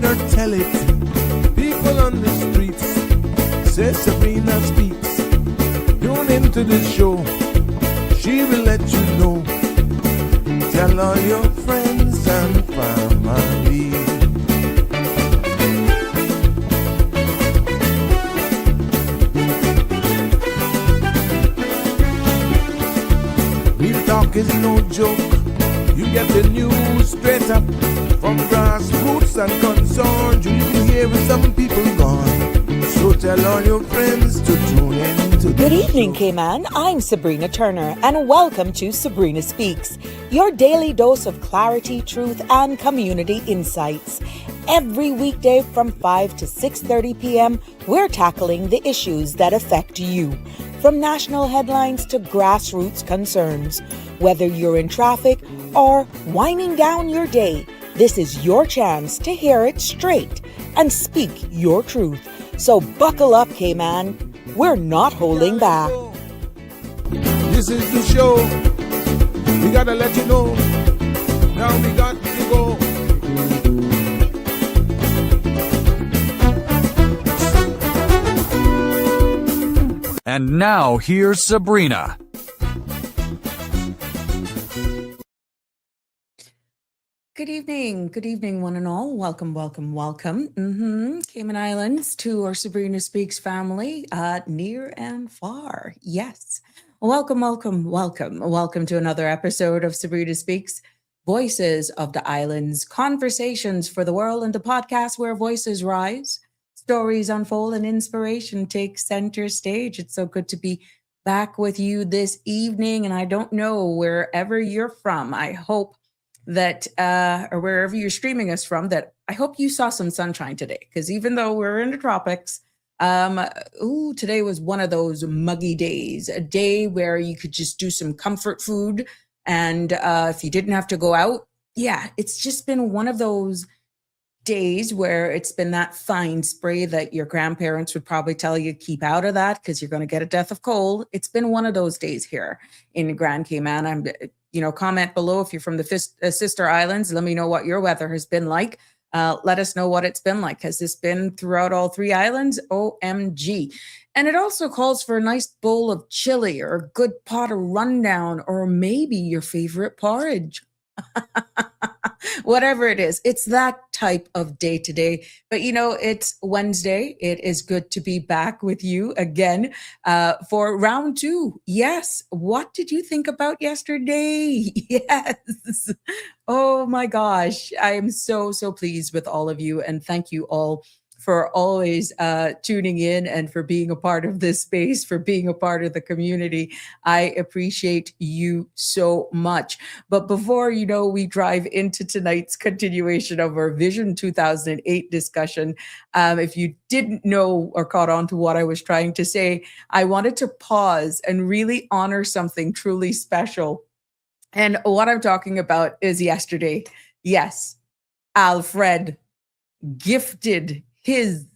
heard her tell it. People on the streets say Sabrina speaks. Tune into the show, she will let you know. Tell all your friends and family. Real talk is no joke. You get the news straight up from grassroots and concerns. You can hear with some people gone. So tell all your friends to tune in to the Good evening, show. Cayman. I'm Sabrina Turner, and welcome to Sabrina Speaks, your daily dose of clarity, truth, and community insights. Every weekday from 5 to 6:30 p.m., we're tackling the issues that affect you, from national headlines to grassroots concerns. Whether you're in traffic or winding down your day, this is your chance to hear it straight and speak your truth. So buckle up, Cayman. We're not holding back. This is the show. We gotta let you know. Now we got to go. And now here's Sabrina. Good evening, one and all. Welcome. Cayman Islands to our Sabrina Speaks family, near and far. Yes. Welcome to another episode of Sabrina Speaks, Voices of the Islands, conversations for the world, and the podcast where voices rise, stories unfold, and inspiration takes center stage. It's so good to be back with you this evening, and I don't know wherever you're from. I hope that, or wherever you're streaming us from, that I hope you saw some sunshine today, because even though we're in the tropics, today was one of those muggy days, a day where you could just do some comfort food, and if you didn't have to go out, it's just been one of those days where it's been that fine spray that your grandparents would probably tell you keep out of that because you're going to get a death of cold. It's been one of those days here in Grand Cayman. Comment below if you're from the sister islands. Let me know what your weather has been like. Let us know what it's been like. Has this been throughout all three islands? OMG. And it also calls for a nice bowl of chili or a good pot of rundown, or maybe your favorite porridge. Whatever it is, it's that type of day today. But it's Wednesday. It is good to be back with you again for round two. Yes. What did you think about yesterday? Yes. Oh my gosh. I am so pleased with all of you. And thank you all for always tuning in and for being a part of this space, for being a part of the community. I appreciate you so much. But before we drive into tonight's continuation of our Vision 2008 discussion, if you didn't know or caught on to what I was trying to say, I wanted to pause and really honor something truly special. And what I'm talking about is yesterday. Yes, Alfred gifted his,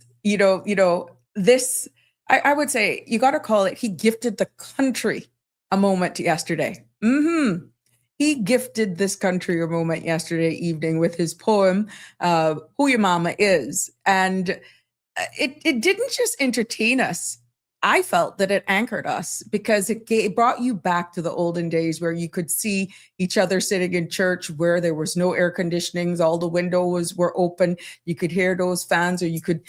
this, I would say you got to call it, he gifted the country a moment yesterday. He gifted this country a moment yesterday evening with his poem, Who Your Mama Is. And it didn't just entertain us. I felt that it anchored us because it brought you back to the olden days where you could see each other sitting in church, where there was no air conditionings, all the windows were open. You could hear those fans, or you could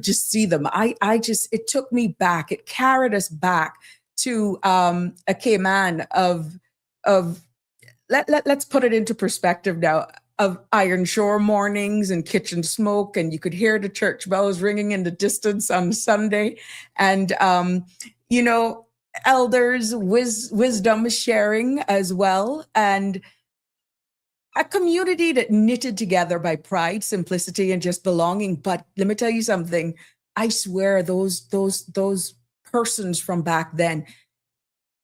just see them. It took me back. It carried us back to a Cayman of let's put it into perspective now, of Iron Shore mornings and kitchen smoke, and you could hear the church bells ringing in the distance on Sunday, and elders wisdom sharing as well, and a community that knitted together by pride, simplicity, and just belonging. But let me tell you something. I swear those persons from back then,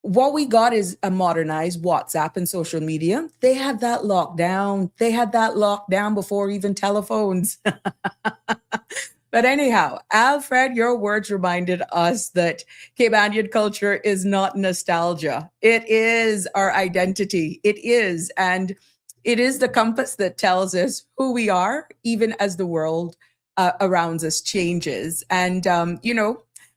what we got is a modernized WhatsApp and social media. They had that locked down. They had that locked down before even telephones. But anyhow, Alfred, your words reminded us that Caymanian culture is not nostalgia. It is our identity. It is. And It is the compass that tells us who we are, even as the world around us changes. And,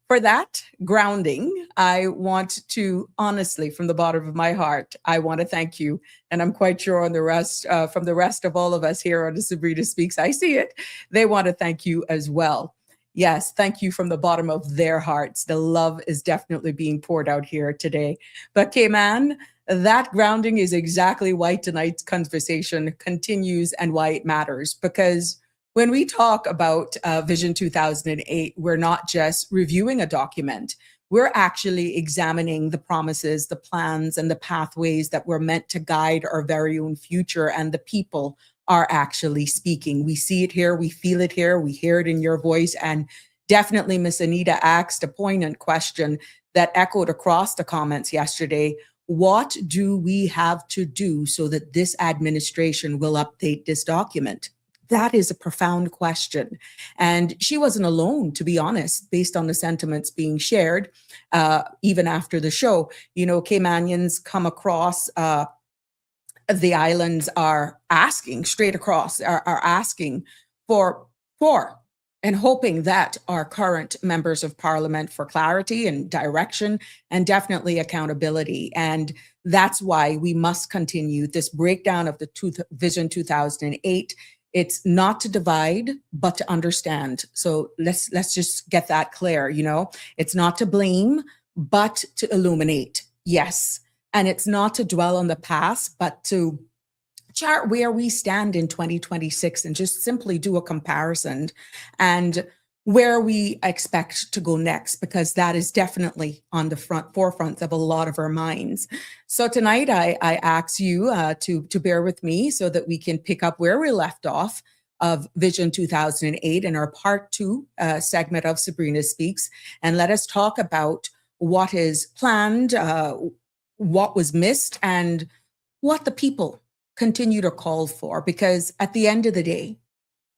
for that grounding, I want to honestly, from the bottom of my heart, I want to thank you. And I'm quite sure on the rest, from the rest of all of us here on the Sabrina Speaks, I see it. They want to thank you as well. Yes, thank you from the bottom of their hearts. The love is definitely being poured out here today. But Cayman, that grounding is exactly why tonight's conversation continues and why it matters. Because when we talk about Vision 2008, we're not just reviewing a document. We're actually examining the promises, the plans, and the pathways that were meant to guide our very own future, and the people are actually speaking. We see it here, we feel it here, we hear it in your voice. And definitely, Miss Anita asked a poignant question that echoed across the comments yesterday. What do we have to do so that this administration will update this document? That is a profound question. And she wasn't alone, to be honest, based on the sentiments being shared, even after the show. Caymanians come across the islands are asking straight across, are asking for and hoping that our current members of parliament for clarity and direction and definitely accountability. And that's why we must continue this breakdown of the Vision 2008. It's not to divide, but to understand. So let's just get that clear. It's not to blame, but to illuminate. Yes. And it's not to dwell on the past, but to chart where we stand in 2026 and just simply do a comparison and where we expect to go next, because that is definitely on the forefront of a lot of our minds. So tonight I ask you to bear with me so that we can pick up where we left off of Vision 2008 in our part 2 segment of Sabrina Speaks. And let us talk about what is planned, what was missed, and what the people continue to call for. Because at the end of the day,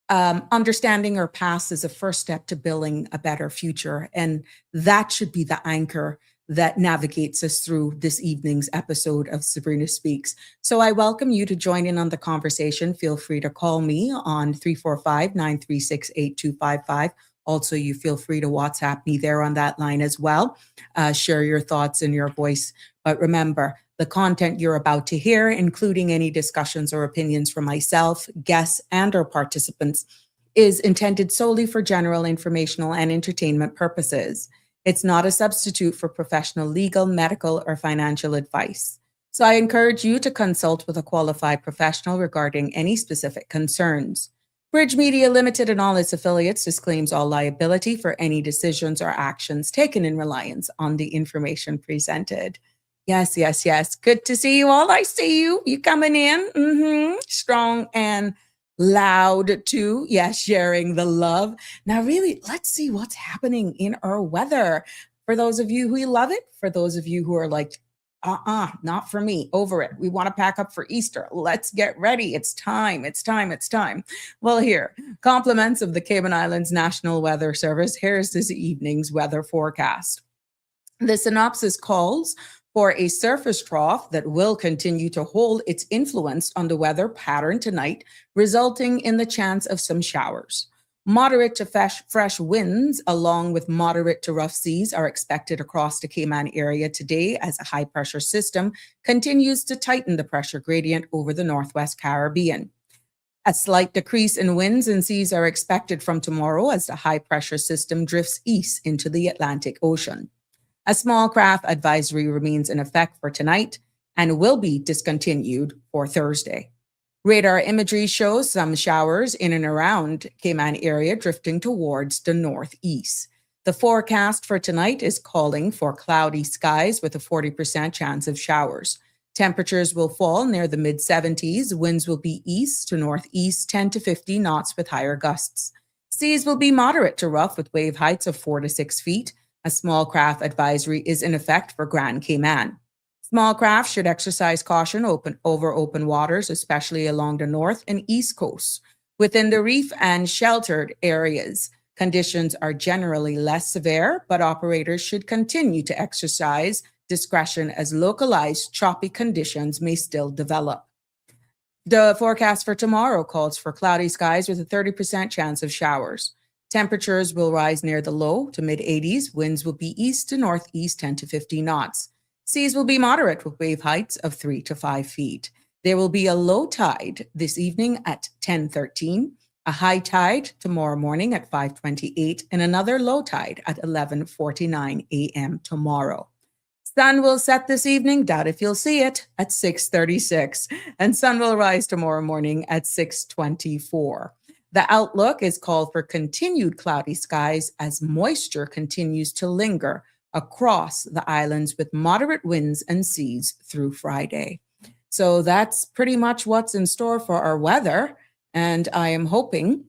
understanding our past is a first step to building a better future. And that should be the anchor that navigates us through this evening's episode of Sabrina Speaks. So I welcome you to join in on the conversation. Feel free to call me on 345-936-8255. Also, you feel free to WhatsApp me there on that line as well. Share your thoughts and your voice. But remember, the content you're about to hear, including any discussions or opinions from myself, guests, and or participants, is intended solely for general informational and entertainment purposes. It's not a substitute for professional legal, medical, or financial advice. So I encourage you to consult with a qualified professional regarding any specific concerns. Bridge Media Limited and all its affiliates disclaims all liability for any decisions or actions taken in reliance on the information presented. Yes, yes, yes. Good to see you all. I see you. You coming in. Strong and loud too. Yes, sharing the love. Now, really, let's see what's happening in our weather. For those of you who love it, for those of you who are like, not for me, over it. We want to pack up for Easter. Let's get ready. It's time. It's time. It's time. Well, here, compliments of the Cayman Islands National Weather Service. Here's this evening's weather forecast. The synopsis calls for a surface trough that will continue to hold its influence on the weather pattern tonight, resulting in the chance of some showers. Moderate to fresh winds, along with moderate to rough seas, are expected across the Cayman area today as a high-pressure system continues to tighten the pressure gradient over the Northwest Caribbean. A slight decrease in winds and seas are expected from tomorrow as the high-pressure system drifts east into the Atlantic Ocean. A small craft advisory remains in effect for tonight and will be discontinued for Thursday. Radar imagery shows some showers in and around Cayman area drifting towards the northeast. The forecast for tonight is calling for cloudy skies with a 40% chance of showers. Temperatures will fall near the mid-70s. Winds will be east to northeast, 10 to 50 knots with higher gusts. Seas will be moderate to rough with wave heights of 4 to 6 feet. A small craft advisory is in effect for Grand Cayman. Small craft should exercise caution over open waters, especially along the north and east coasts. Within the reef and sheltered areas, conditions are generally less severe, but operators should continue to exercise discretion as localized choppy conditions may still develop. The forecast for tomorrow calls for cloudy skies with a 30% chance of showers. Temperatures will rise near the low to mid 80s. Winds will be east to northeast 10 to 15 knots. Seas will be moderate with wave heights of 3 to 5 feet. There will be a low tide this evening at 10:13, a high tide tomorrow morning at 5:28, and another low tide at 11:49 a.m. tomorrow. Sun will set this evening, doubt if you'll see it, at 6:36, and sun will rise tomorrow morning at 6:24. The outlook is called for continued cloudy skies as moisture continues to linger across the islands with moderate winds and seas through Friday. So that's pretty much what's in store for our weather. And I am hoping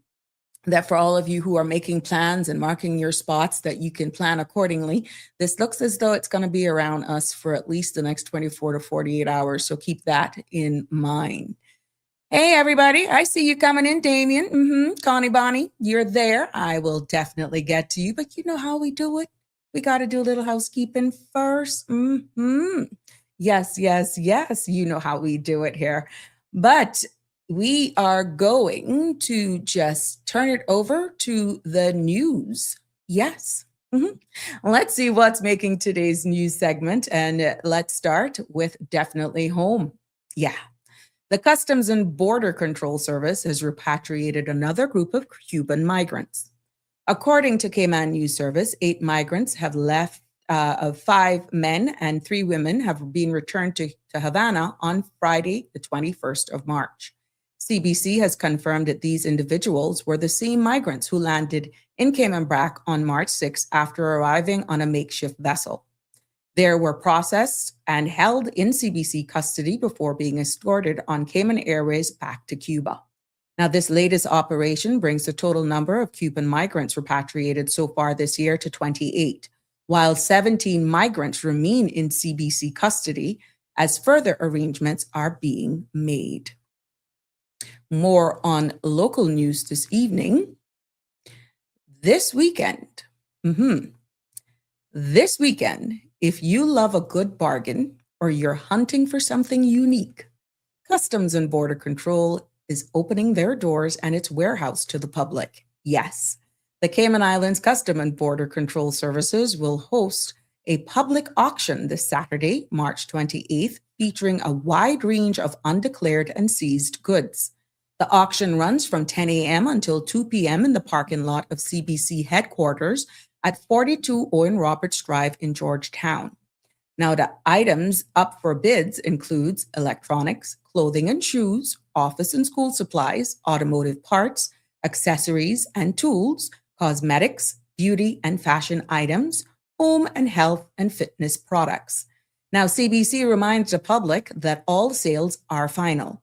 that for all of you who are making plans and marking your spots, that you can plan accordingly. This looks as though it's going to be around us for at least the next 24 to 48 hours. So keep that in mind. Hey, everybody. I see you coming in, Damien. Connie Bonnie, you're there. I will definitely get to you, but you know how we do it. We got to do a little housekeeping first. Yes. You know how we do it here. But we are going to just turn it over to the news. Yes. Let's see what's making today's news segment. And let's start with Definitely Home. Yeah. The Customs and Border Control Service has repatriated another group of Cuban migrants. According to Cayman News Service, 8 migrants have left, of 5 men and 3 women have been returned to Havana on Friday, the 21st of March. CBC has confirmed that these individuals were the same migrants who landed in Cayman Brac on March 6 after arriving on a makeshift vessel. They were processed and held in CBC custody before being escorted on Cayman Airways back to Cuba. Now, this latest operation brings the total number of Cuban migrants repatriated so far this year to 28, while 17 migrants remain in CBC custody as further arrangements are being made. More on local news this evening. This weekend, if you love a good bargain or you're hunting for something unique, Customs and Border Control is opening their doors and its warehouse to the public. Yes, the Cayman Islands Customs and Border Control Services will host a public auction this Saturday, March 28th, featuring a wide range of undeclared and seized goods. The auction runs from 10 a.m. until 2 p.m. in the parking lot of CBC headquarters at 42 Owen Roberts Drive in Georgetown. Now, the items up for bids includes electronics, clothing and shoes, office and school supplies, automotive parts, accessories and tools, cosmetics, beauty and fashion items, home and health and fitness products. Now, CBC reminds the public that all sales are final.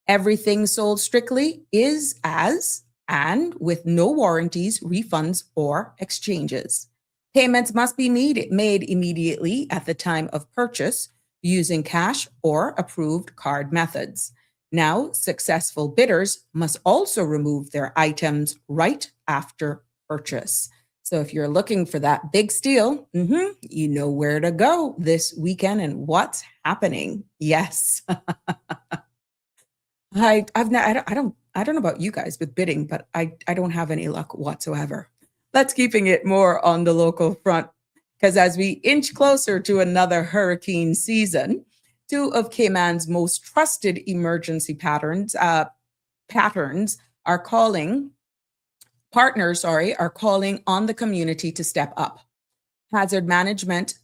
Everything sold strictly is as and with no warranties, refunds, or exchanges. Payments must be made immediately at the time of purchase using cash or approved card methods. Now, successful bidders must also remove their items right after purchase. So if you're looking for that big steal, you know where to go this weekend and what's happening. Yes. I don't know about you guys with bidding, but I don't have any luck whatsoever. Let's keeping it more on the local front, because as we inch closer to another hurricane season, 2 of Cayman's most trusted emergency partners are calling on the community to step up. Hazard Management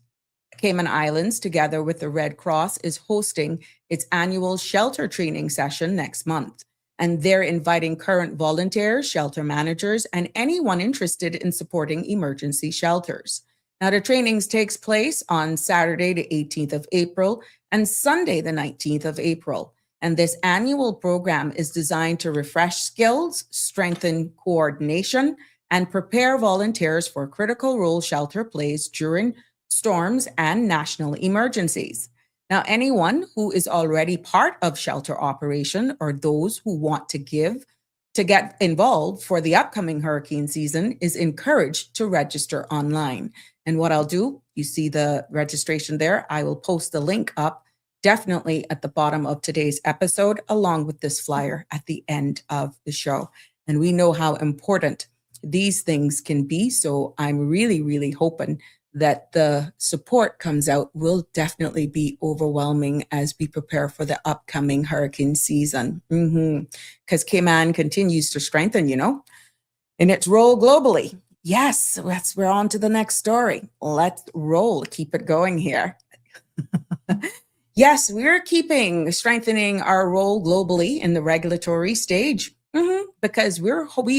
Cayman Islands, together with the Red Cross, is hosting its annual shelter training session next month. And they're inviting current volunteers, shelter managers, and anyone interested in supporting emergency shelters. Now, the trainings takes place on Saturday, the 18th of April, and Sunday, the 19th of April. And this annual program is designed to refresh skills, strengthen coordination, and prepare volunteers for critical role shelter plays during storms and national emergencies. Now, anyone who is already part of shelter operation or those who want to get involved for the upcoming hurricane season is encouraged to register online. And what I'll do, you see the registration there, I will post the link up definitely at the bottom of today's episode, along with this flyer at the end of the show. And we know how important these things can be. So I'm really, really hoping that the support comes out will definitely be overwhelming as we prepare for the upcoming hurricane season. Because Cayman continues to strengthen, in its role globally. Yes, we're on to the next story. Let's roll, keep it going here. Yes, we're strengthening our role globally in the regulatory stage. Because we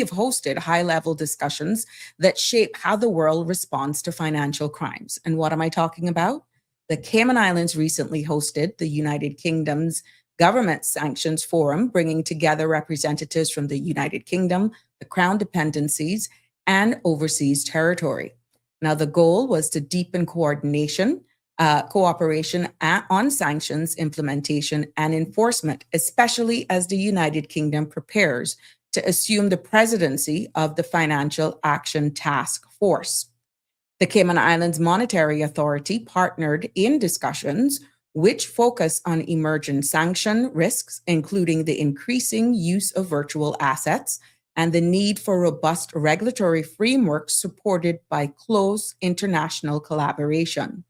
have hosted high-level discussions that shape how the world responds to financial crimes. And what am I talking about? The Cayman Islands recently hosted the United Kingdom's Government Sanctions Forum, bringing together representatives from the United Kingdom, the Crown Dependencies, and overseas territory. Now, the goal was to deepen cooperation on sanctions implementation and enforcement, especially as the United Kingdom prepares to assume the presidency of the Financial Action Task Force. The Cayman Islands Monetary Authority partnered in discussions which focus on emerging sanction risks, including the increasing use of virtual assets and the need for robust regulatory frameworks supported by close international collaboration.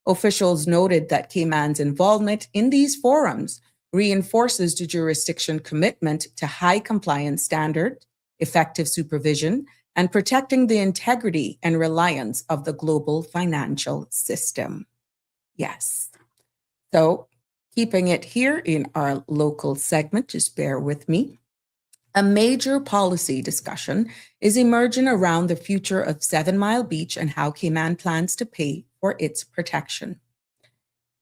Officials noted that Cayman's involvement in these forums reinforces the jurisdiction commitment to high compliance standards, effective supervision, and protecting the integrity and reliance of the global financial system. Yes. So, keeping it here in our local segment, just bear with me. A major policy discussion is emerging around the future of 7 Mile Beach and how Cayman plans to pay for its protection.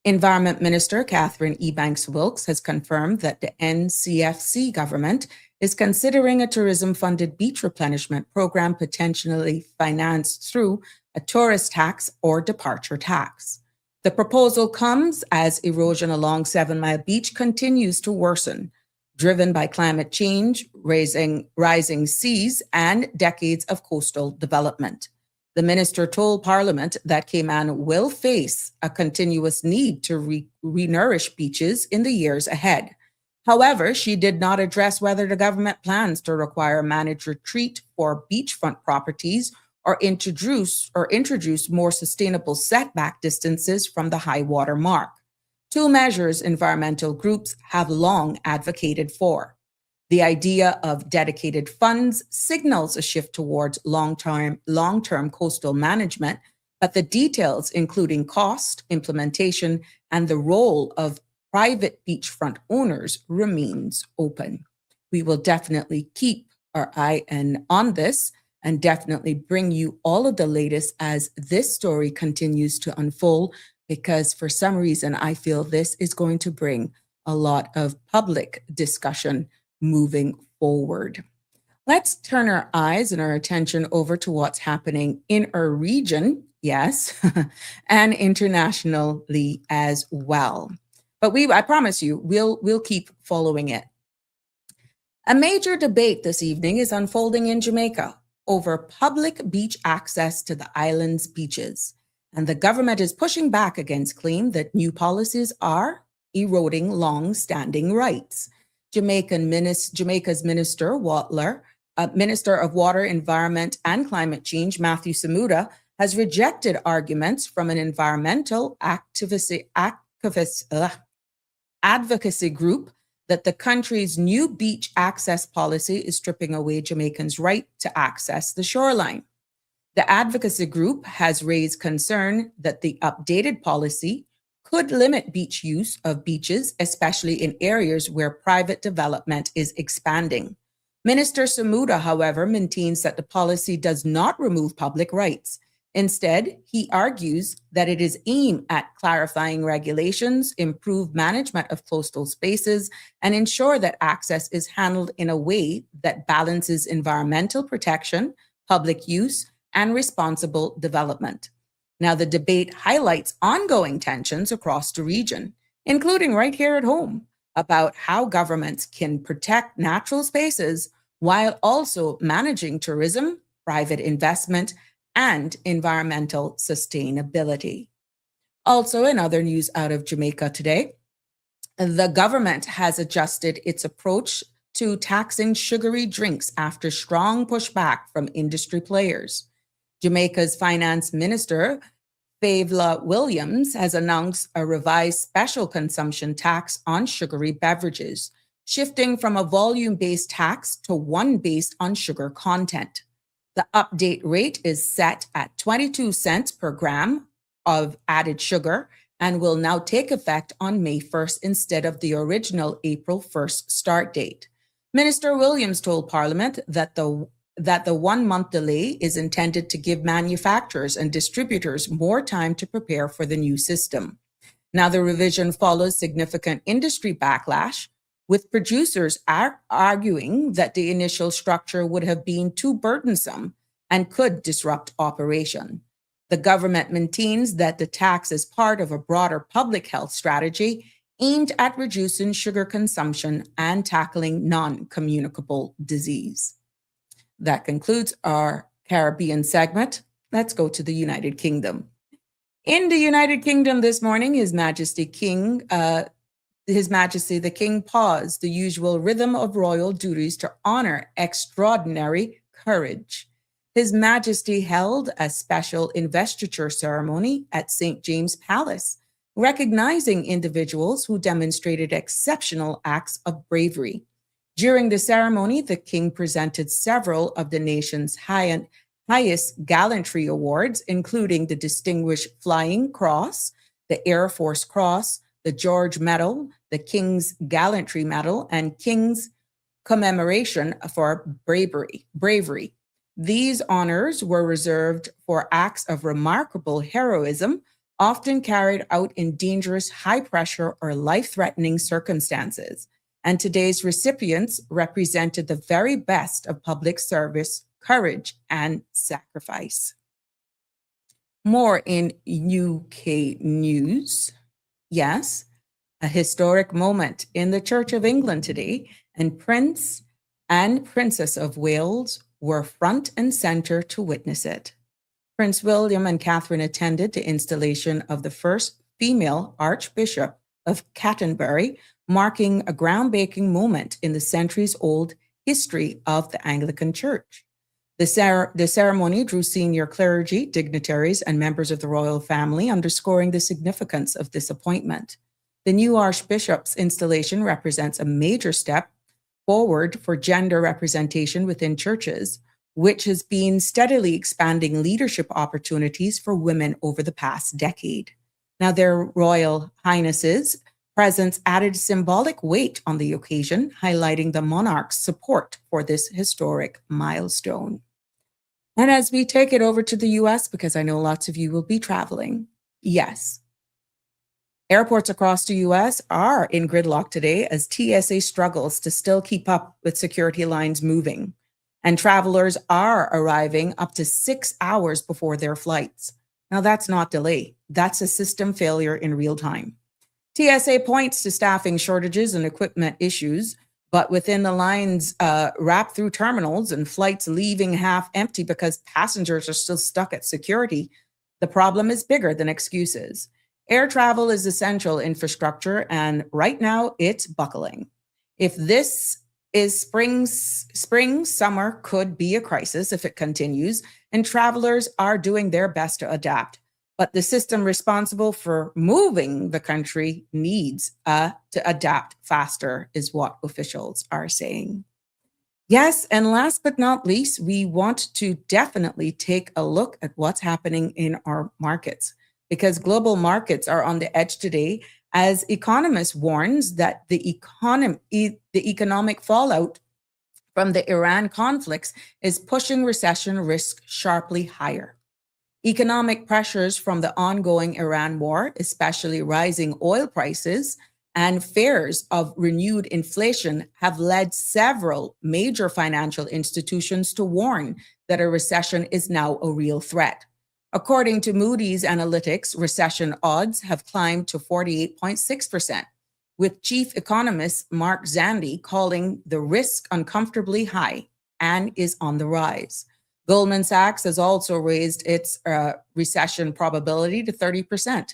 Environment Minister Catherine Ebanks-Wilkes has confirmed that the NCFC government is considering a tourism-funded beach replenishment program potentially financed through a tourist tax or departure tax. The proposal comes as erosion along 7 Mile Beach continues to worsen, driven by climate change, rising seas, and decades of coastal development. The minister told Parliament that Cayman will face a continuous need to re-nourish beaches in the years ahead. However, she did not address whether the government plans to require managed retreat for beachfront properties or introduce more sustainable setback distances from the high water mark. Two measures environmental groups have long advocated for. The idea of dedicated funds signals a shift towards long-term coastal management, but the details, including cost, implementation, and the role of private beachfront owners, remains open. We will definitely keep our eye on this and definitely bring you all of the latest as this story continues to unfold, because for some reason, I feel this is going to bring a lot of public discussion moving forward. Let's turn our eyes and our attention over to what's happening in our region, yes, and internationally as well. But I promise you, we'll keep following it. A major debate this evening is unfolding in Jamaica over public beach access to the island's beaches. And the government is pushing back against claim that new policies are eroding long-standing rights. Jamaica's Minister of Water, Environment and Climate Change, Matthew Samuda, has rejected arguments from an environmental advocacy group that the country's new beach access policy is stripping away Jamaicans' right to access the shoreline. The advocacy group has raised concern that the updated policy could limit beach use of beaches, especially in areas where private development is expanding. Minister Samuda, however, maintains that the policy does not remove public rights. Instead, he argues that it is aimed at clarifying regulations, improve management of coastal spaces, and ensure that access is handled in a way that balances environmental protection, public use, and responsible development. Now, the debate highlights ongoing tensions across the region, including right here at home, about how governments can protect natural spaces while also managing tourism, private investment, and environmental sustainability. Also, in other news out of Jamaica today, The government has adjusted its approach to taxing sugary drinks after strong pushback from industry players. Jamaica's finance minister, Favla Williams, has announced a revised special consumption tax on sugary beverages, shifting from a volume-based tax to one based on sugar content. The update rate is set at 22 cents per gram of added sugar and will now take effect on May 1st instead of the original April 1st start date. Minister Williams told Parliament that the 1 month delay is intended to give manufacturers and distributors more time to prepare for the new system. Now, the revision follows significant industry backlash, with producers arguing that the initial structure would have been too burdensome and could disrupt operation. The government maintains that the tax is part of a broader public health strategy aimed at reducing sugar consumption and tackling non-communicable disease. That concludes our Caribbean segment. Let's go to the United Kingdom. In the United Kingdom this morning, His Majesty the King paused the usual rhythm of royal duties to honor extraordinary courage. His Majesty held a special investiture ceremony at St. James Palace, recognizing individuals who demonstrated exceptional acts of bravery. During the ceremony, the King presented several of the nation's highest gallantry awards, including the Distinguished Flying Cross, the Air Force Cross, the George Medal, the King's Gallantry Medal, and King's Commemoration for Bravery. These honors were reserved for acts of remarkable heroism, often carried out in dangerous, high-pressure, or life-threatening circumstances. And today's recipients represented the very best of public service, courage, and sacrifice. More in UK news. Yes, a historic moment in the Church of England today, and Prince and Princess of Wales were front and center to witness it. Prince William and Catherine attended the installation of the first female Archbishop of Canterbury, marking a groundbreaking moment in the centuries-old history of the Anglican Church. The ceremony drew senior clergy, dignitaries, and members of the royal family, underscoring the significance of this appointment. The new Archbishop's installation represents a major step forward for gender representation within churches, which has been steadily expanding leadership opportunities for women over the past decade. Now, their Royal Highnesses' presence added symbolic weight on the occasion, highlighting the monarch's support for this historic milestone. And as we take it over to the US, because I know lots of you will be traveling, yes, airports across the US are in gridlock today as TSA struggles to still keep up with security lines moving. And travelers are arriving up to 6 hours before their flights. Now, that's not delay. That's a system failure in real time. TSA points to staffing shortages and equipment issues, but within the lines wrapped through terminals and flights leaving half empty because passengers are still stuck at security, the problem is bigger than excuses. Air travel is essential infrastructure, and right now it's buckling. If this is spring, summer could be a crisis if it continues, and travelers are doing their best to adapt. But the system responsible for moving the country needs to adapt faster, is what officials are saying. Yes, and last but not least, we want to definitely take a look at what's happening in our markets, because global markets are on the edge today as economists warns that the economic fallout from the Iran conflicts is pushing recession risk sharply higher. Economic pressures from the ongoing Iran war, especially rising oil prices and fears of renewed inflation, have led several major financial institutions to warn that a recession is now a real threat. According to Moody's Analytics, recession odds have climbed to 48.6%, with chief economist Mark Zandi calling the risk uncomfortably high and is on the rise. Goldman Sachs has also raised its recession probability to 30%,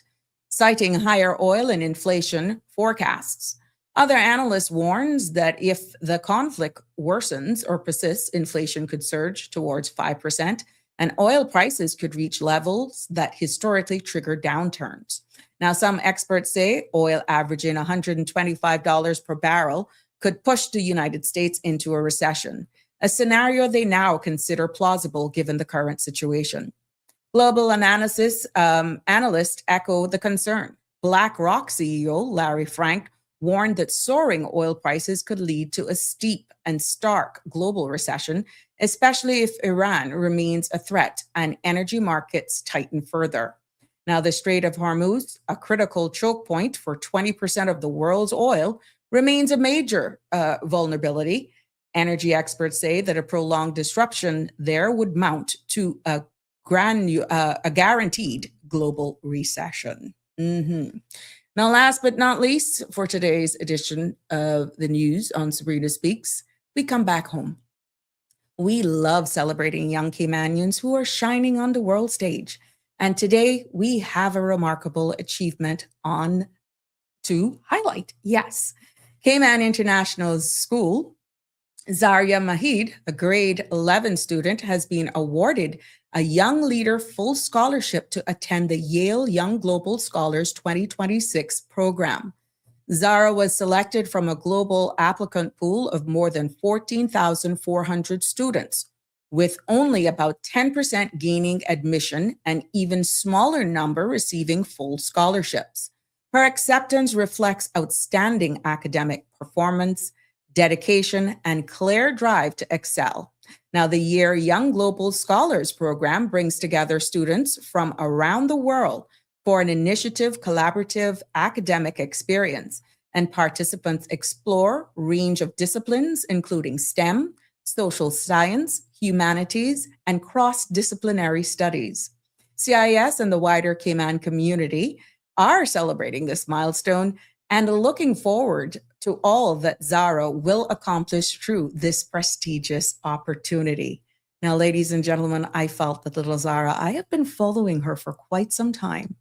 citing higher oil and inflation forecasts. Other analysts warns that if the conflict worsens or persists, inflation could surge towards 5%, and oil prices could reach levels that historically trigger downturns. Now, some experts say oil averaging $125 per barrel could push the United States into a recession, a scenario they now consider plausible given the current situation. Global analysts echo the concern. BlackRock CEO Larry Frank warned that soaring oil prices could lead to a steep and stark global recession, especially if Iran remains a threat and energy markets tighten further. Now, the Strait of Hormuz, a critical choke point for 20% of the world's oil, remains a major vulnerability. Energy experts say that a prolonged disruption there would mount to a guaranteed global recession. Now, last but not least, for today's edition of the news on Sabrina Speaks, we come back home. We love celebrating young Caymanians who are shining on the world stage. And today we have a remarkable achievement on to highlight. Yes, Cayman International School, Zaria Mahid, a grade 11 student, has been awarded a Young Leader full scholarship to attend the Yale Young Global Scholars 2026 program. Zara was selected from a global applicant pool of more than 14,400 students, with only about 10% gaining admission and even smaller number receiving full scholarships. Her acceptance reflects outstanding academic performance, dedication, and clear drive to excel. Now, the Year Young Global Scholars program brings together students from around the world for an initiative, collaborative academic experience, and participants explore a range of disciplines, including STEM, social science, humanities, and cross-disciplinary studies. CIS and the wider Cayman community are celebrating this milestone and looking forward to all that Zara will accomplish through this prestigious opportunity. Now, ladies and gentlemen, I felt that little Zara, I have been following her for quite some time.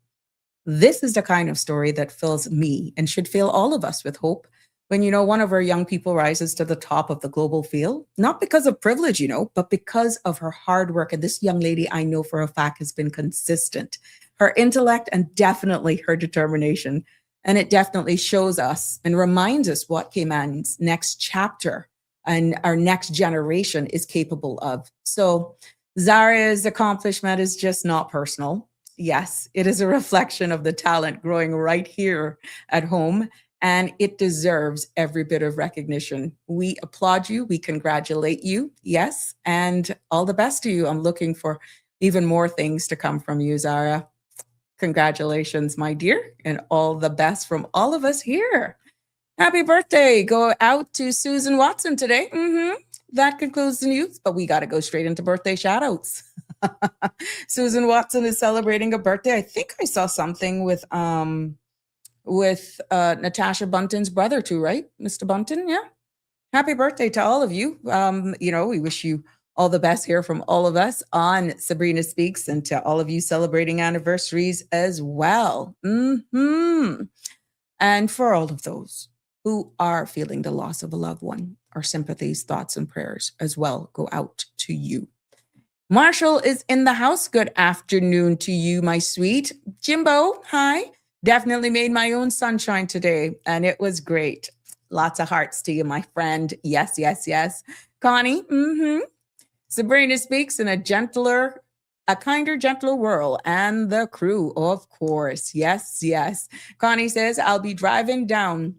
This is the kind of story that fills me and should fill all of us with hope when, one of our young people rises to the top of the global field, not because of privilege, but because of her hard work. And this young lady, I know for a fact, has been consistent. Her intellect and definitely her determination. And it definitely shows us and reminds us what Cayman's next chapter and our next generation is capable of. So Zara's accomplishment is just not personal. Yes, it is a reflection of the talent growing right here at home, and it deserves every bit of recognition. We applaud you. We congratulate you. Yes, and all the best to you. I'm looking for even more things to come from you, Zara. Congratulations, my dear, and all the best from all of us here. Happy birthday. Go out to Susan Watson today. That concludes the news, but we got to go straight into birthday shout outs. Susan Watson is celebrating a birthday. I think I saw something with Natasha Bunton's brother too, right? Mr. Bunton, yeah. Happy birthday to all of you. We wish you all the best here from all of us on Sabrina Speaks, and to all of you celebrating anniversaries as well. And for all of those who are feeling the loss of a loved one, our sympathies, thoughts, and prayers as well go out to you. Marshall is in the house. Good afternoon to you, my sweet. Jimbo, hi. Definitely made my own sunshine today, and it was great. Lots of hearts to you, my friend. Yes, yes, yes. Connie, Sabrina Speaks in a kinder, gentler world, and the crew, of course. Yes, yes. Connie says, I'll be driving down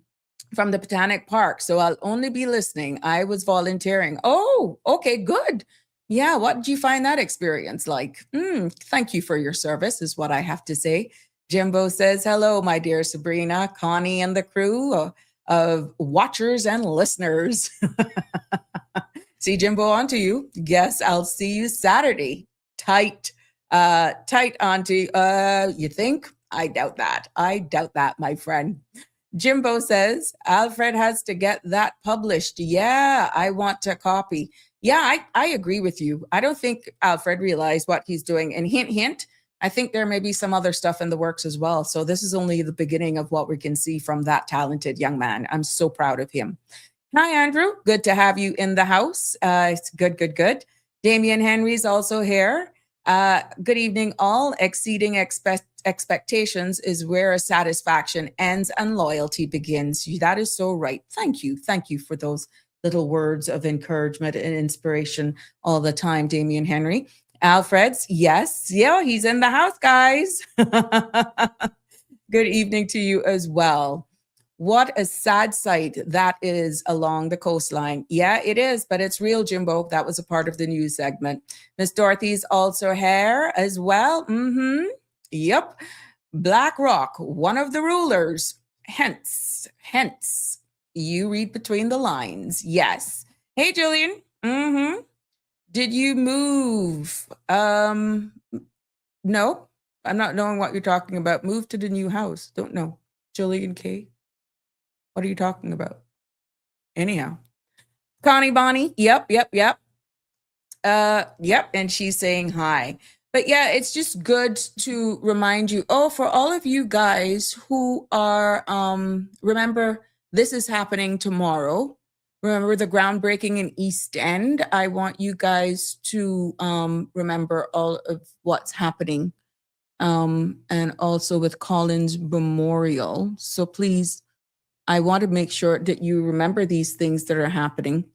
from the Botanic Park, so I'll only be listening. I was volunteering. Oh, okay, good. Yeah, what did you find that experience like? Thank you for your service, is what I have to say. Jimbo says, hello, my dear Sabrina, Connie, and the crew of watchers and listeners. See, Jimbo, on to you. Guess I'll see you Saturday. Tight, auntie. You think? I doubt that. My friend. Jimbo says, Alfred has to get that published. Yeah, I want to copy. Yeah, I agree with you. I don't think Alfred realized what he's doing. And hint, hint, I think there may be some other stuff in the works as well. So this is only the beginning of what we can see from that talented young man. I'm so proud of him. Hi, Andrew. Good to have you in the house. It's good, good, good. Damian Henry's also here. Good evening, all. Exceeding expectations is where a satisfaction ends and loyalty begins. That is so right. Thank you. Thank you for those little words of encouragement and inspiration all the time, Damian Henry. Alfred's, yes. Yeah, he's in the house, guys. Good evening to you as well. What a sad sight that is along the coastline. Yeah, it is, but it's real, Jimbo. That was a part of the news segment. Miss Dorothy's also here as well. Yep. Black Rock, one of the rulers. Hence, you read between the lines. Yes. Hey, Jillian. Did you move? No, I'm not knowing what you're talking about. Move to the new house. Don't know. Jillian K. What are you talking about? Anyhow. Connie Bonnie. Yep. Yep. And she's saying hi. But yeah, it's just good to remind you. Oh, for all of you guys who are, remember, this is happening tomorrow. Remember the groundbreaking in East End. I want you guys to remember all of what's happening. And also with Collins Memorial. So please, I want to make sure that you remember these things that are happening.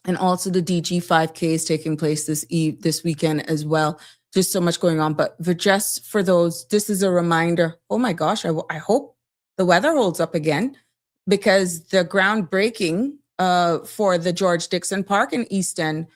And also the DG 5K is taking place this weekend as well. Just so much going on. But just for those, this is a reminder. Oh my gosh, I hope the weather holds up again, because the groundbreaking for the George Dixon Park in East End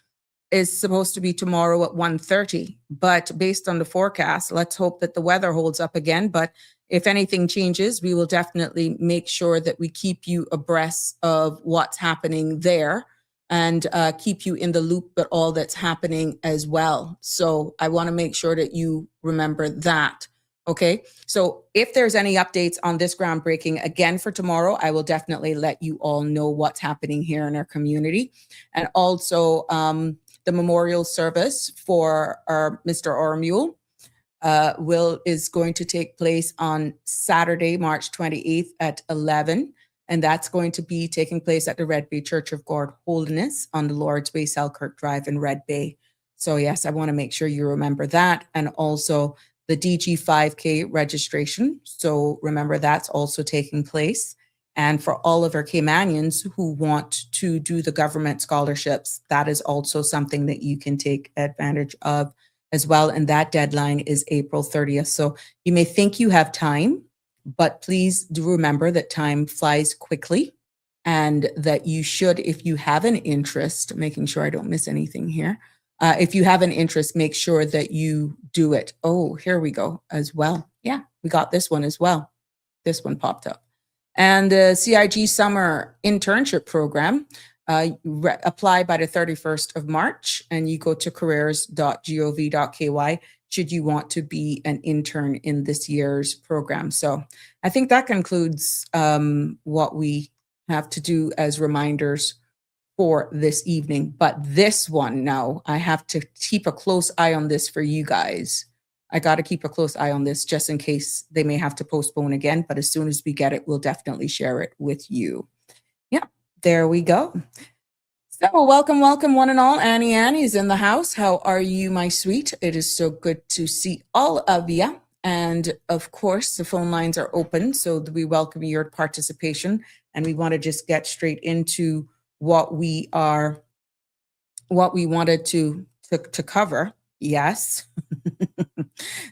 is supposed to be tomorrow at 1:30. But based on the forecast, let's hope that the weather holds up again. But if anything changes, we will definitely make sure that we keep you abreast of what's happening there and keep you in the loop with all that's happening as well. So I want to make sure that you remember that. Okay. So if there's any updates on this groundbreaking again for tomorrow, I will definitely let you all know what's happening here in our community. And also the memorial service for our Mr. Ormule is going to take place on Saturday, March 28th at 11. And that's going to be taking place at the Red Bay Church of God Holiness on the Lord's Way, Selkirk Drive in Red Bay. So yes, I want to make sure you remember that. And also the DG 5K registration. So remember that's also taking place. And for all of our Caymanians who want to do the government scholarships, that is also something that you can take advantage of as well. And that deadline is April 30th. So you may think you have time, but please do remember that time flies quickly, and that you should, if you have an interest, making sure I don't miss anything here. If you have an interest, make sure that you do it. Oh, here we go as well. Yeah, we got this one as well. This one popped up. And the CIG Summer Internship Program, apply by the 31st of March, and you go to careers.gov.ky should you want to be an intern in this year's program. So I think that concludes what we have to do as reminders for this evening. But this one now, I have to keep a close eye on this for you guys. I got to keep a close eye on this just in case they may have to postpone again. But as soon as we get it, we'll definitely share it with you. Yeah, there we go. So welcome, one and all. Annie's in the house. How are you, my sweet? It is so good to see all of you. And of course, the phone lines are open, so we welcome your participation. And we want to just get straight into what we wanted to cover. Yes.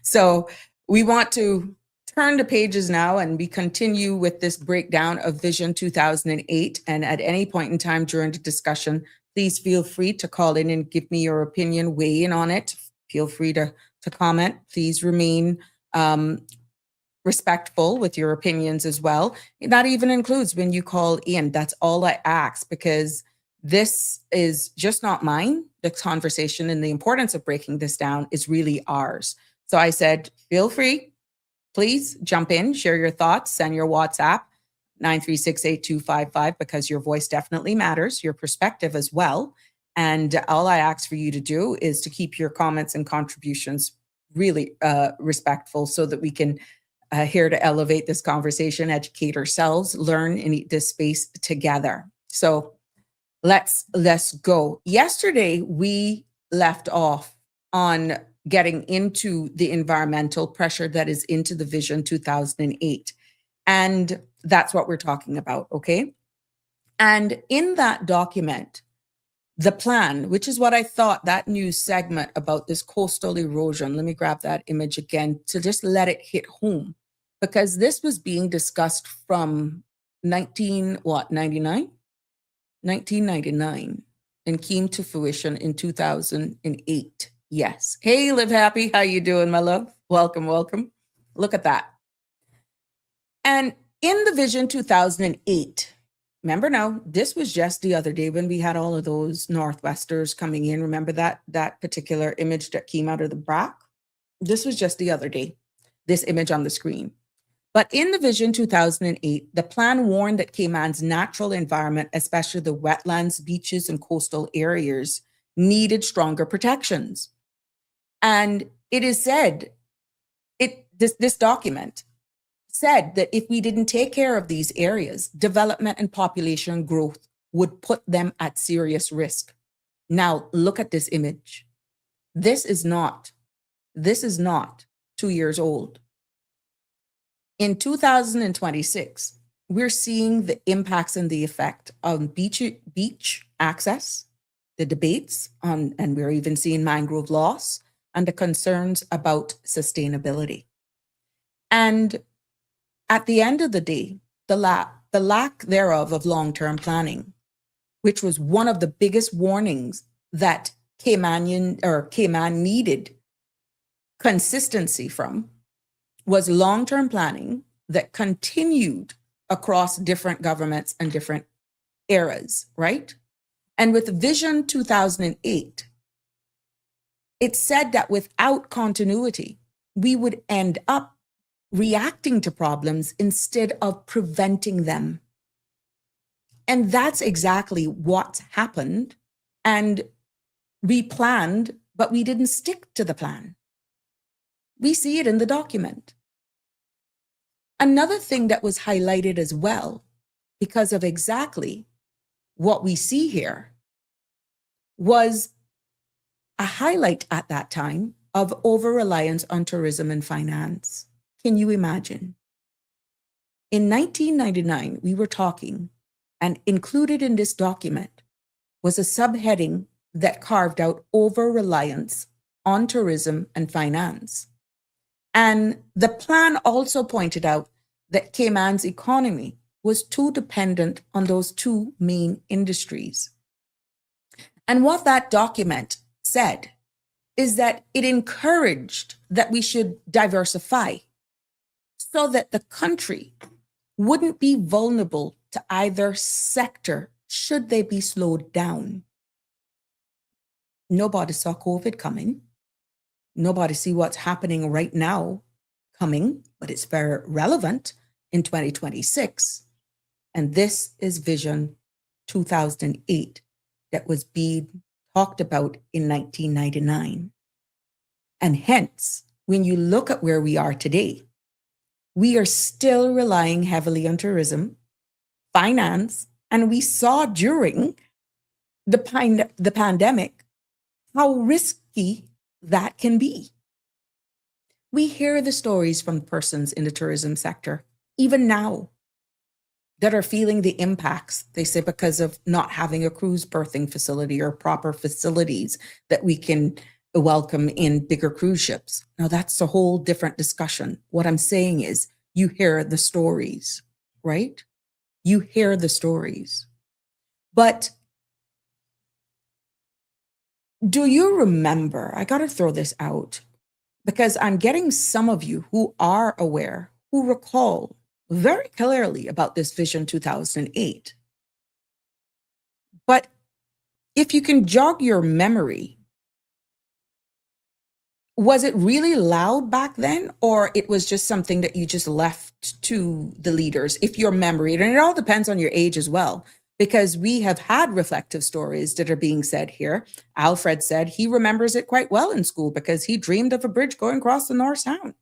So we want to turn the pages now, and we continue with this breakdown of Vision 2008. And at any point in time during the discussion, please feel free to call in and give me your opinion, weigh in on it. Feel free to comment. Please remain respectful with your opinions as well. That even includes when you call in. That's all I ask, because this is just not mine. The conversation and the importance of breaking this down is really ours. So I said, feel free. Please jump in, share your thoughts, send your WhatsApp, 936-8255, because your voice definitely matters, your perspective as well. And all I ask for you to do is to keep your comments and contributions really respectful so that we can here to elevate this conversation, educate ourselves, learn in this space together. So let's go. Yesterday, we left off on getting into the environmental pressure that is into the Vision 2008. And that's what we're talking about, okay? And in that document, the plan, which is what I thought that news segment about this coastal erosion, let me grab that image again to just let it hit home, because this was being discussed from 1999, and came to fruition in 2008. Yes. Hey, Live Happy. How you doing, my love? Welcome, welcome. Look at that. And in the Vision 2008, remember now, this was just the other day when we had all of those Northwesters coming in. Remember that particular image that came out of the BRAC? This was just the other day, this image on the screen. But in the Vision 2008, the plan warned that Cayman's natural environment, especially the wetlands, beaches, and coastal areas, needed stronger protections. And it is said, this document said that if we didn't take care of these areas, development and population growth would put them at serious risk. Now, look at this image. This is not 2 years old. In 2026, we're seeing the impacts and the effect on beach access, the debates on, and we're even seeing mangrove loss and the concerns about sustainability. And at the end of the day, the lack thereof of long-term planning, which was one of the biggest warnings that Cayman needed consistency from, was long-term planning that continued across different governments and different eras, right? And with Vision 2008, it said that without continuity, we would end up reacting to problems instead of preventing them. And that's exactly what's happened. And we planned, but we didn't stick to the plan. We see it in the document. Another thing that was highlighted as well, because of exactly what we see here, was a highlight at that time of over-reliance on tourism and finance. Can you imagine? In 1999, we were talking, and included in this document was a subheading that carved out over-reliance on tourism and finance. And the plan also pointed out that Cayman's economy was too dependent on those two main industries. And what that document said is that it encouraged that we should diversify so that the country wouldn't be vulnerable to either sector should they be slowed down. Nobody saw COVID coming. Nobody see what's happening right now coming, but it's very relevant in 2026. And this is Vision 2008 that was being talked about in 1999. And hence, when you look at where we are today, we are still relying heavily on tourism, finance, and we saw during the pandemic how risky that can be. We hear the stories from persons in the tourism sector, even now, that are feeling the impacts, they say, because of not having a cruise berthing facility or proper facilities that we can welcome in bigger cruise ships. Now, that's a whole different discussion. What I'm saying is you hear the stories, right? You hear the stories. But do you remember, I got to throw this out because I'm getting some of you who are aware, who recall very clearly about this Vision 2008. But if you can jog your memory, was it really loud back then, or it was just something that you just left to the leaders, if your memory, and it all depends on your age as well. because we have had reflective stories that are being said here. Alfred said he remembers it quite well in school because he dreamed of a bridge going across the North Sound.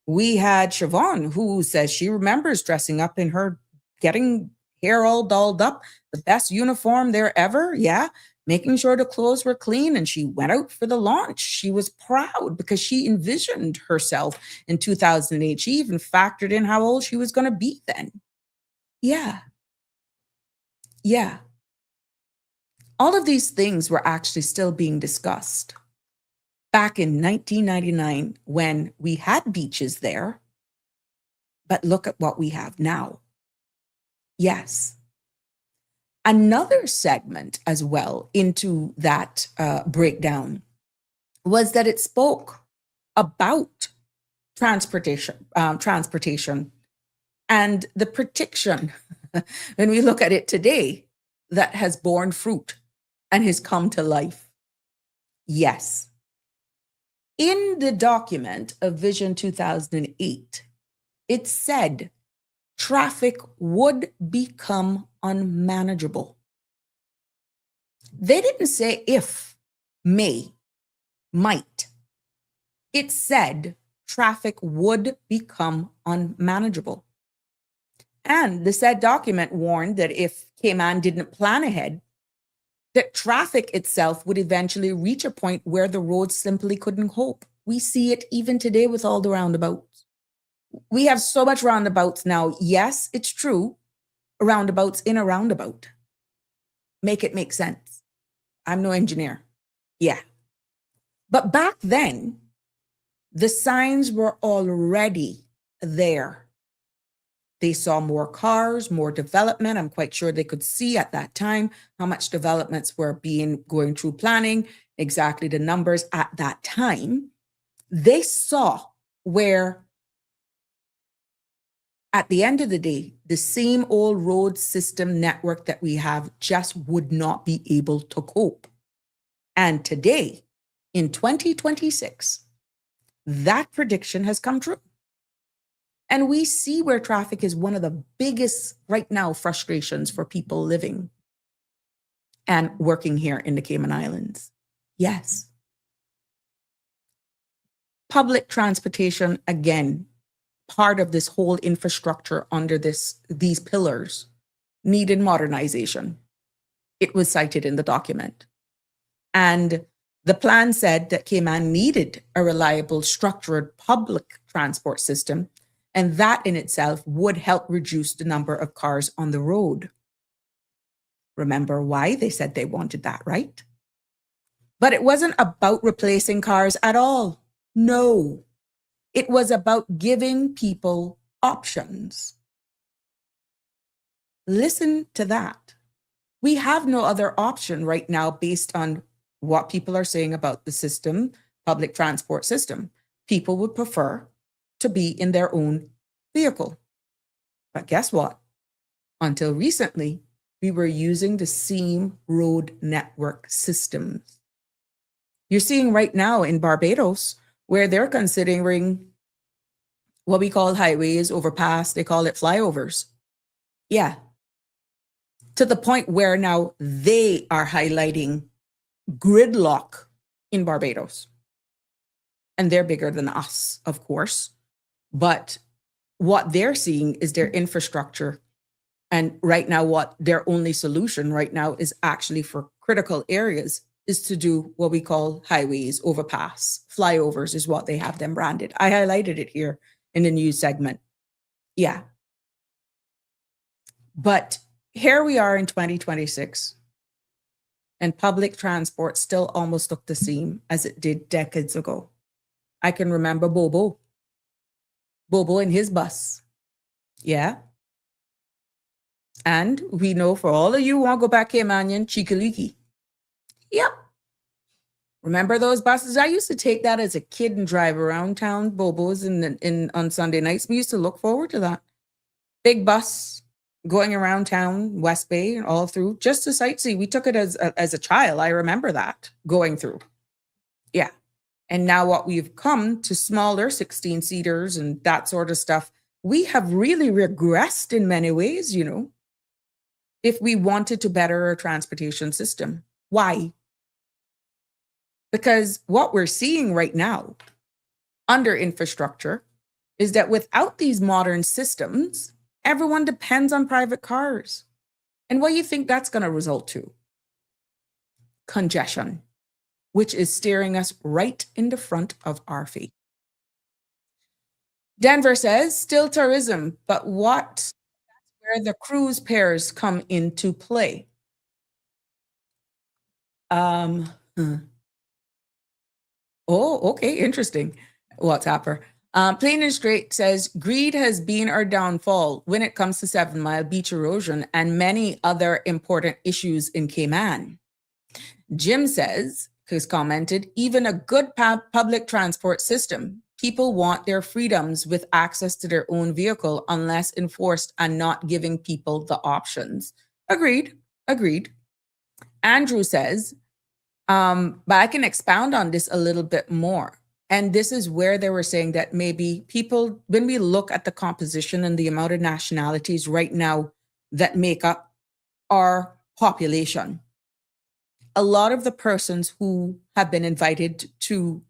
We had Siobhan, who says she remembers dressing up in her, getting hair all dolled up, the best uniform there ever. Yeah. Making sure the clothes were clean. And she went out for the launch. She was proud because she envisioned herself in 2008. She even factored in how old she was going to be then. Yeah. Yeah. All of these things were actually still being discussed back in 1999 when we had beaches there. But look at what we have now. Yes. Another segment as well into that breakdown was that it spoke about transportation and the prediction, when we look at it today, that has borne fruit and has come to life. Yes. In the document of Vision 2008, it said traffic would become unmanageable. They didn't say if, may, might. It said traffic would become unmanageable. And the said document warned that if Cayman didn't plan ahead, that traffic itself would eventually reach a point where the roads simply couldn't cope. We see it even today with all the roundabouts. We have so much roundabouts now. Yes, it's true. Roundabouts in a roundabout. Make it make sense. I'm no engineer. Yeah. But back then, the signs were already there. They saw more cars, more development. I'm quite sure they could see at that time how much developments were going through planning, exactly the numbers at that time. They saw where, at the end of the day, the same old road system network that we have just would not be able to cope. And today, in 2026, that prediction has come true. And we see where traffic is one of the biggest right now frustrations for people living and working here in the Cayman Islands. Yes. Public transportation, again, part of this whole infrastructure under these pillars needed modernization. It was cited in the document. And the plan said that Cayman needed a reliable, structured public transport system, and that in itself would help reduce the number of cars on the road. Remember why they said they wanted that, right? But it wasn't about replacing cars at all. No. It was about giving people options. Listen to that. We have no other option right now based on what people are saying about the system, public transport system. People would prefer to be in their own vehicle. But guess what? Until recently, we were using the same road network systems. You're seeing right now in Barbados, where they're considering what we call highways, overpass, they call it flyovers. Yeah. To the point where now they are highlighting gridlock in Barbados. And they're bigger than us, of course. But what they're seeing is their infrastructure. And right now, what their only solution right now is actually for critical areas is to do what we call highways, overpass, flyovers is what they have them branded. I highlighted it here in the news segment. Yeah. But here we are in 2026, and public transport still almost looked the same as it did decades ago. I can remember Bobo in his bus. Yeah. And we know for all of you who want to go back Cayman, Chikaliki. Yep. Remember those buses? I used to take that as a kid and drive around town, Bobos on Sunday nights. We used to look forward to that. Big bus going around town, West Bay, all through, just to sightsee. We took it as a child. I remember that going through. Yeah. And now what we've come to smaller 16-seaters and that sort of stuff, we have really regressed in many ways, you know. if we wanted to better our transportation system. Why? Because what we're seeing right now under infrastructure is that without these modern systems, everyone depends on private cars. And what do you think that's going to result to? Congestion, which is staring us right in the front of our feet. Denver says, still tourism, but what? Where the cruise pairs come into play. Oh, okay, interesting. WhatsApper. Plain and Straight says, greed has been our downfall when it comes to 7 Mile beach erosion and many other important issues in Cayman. Jim says, who's commented, even a good public transport system. People want their freedoms with access to their own vehicle unless enforced and not giving people the options. Agreed. Andrew says, but I can expound on this a little bit more. And this is where they were saying that maybe people, when we look at the composition and the amount of nationalities right now that make up our population, a lot of the persons who have been invited to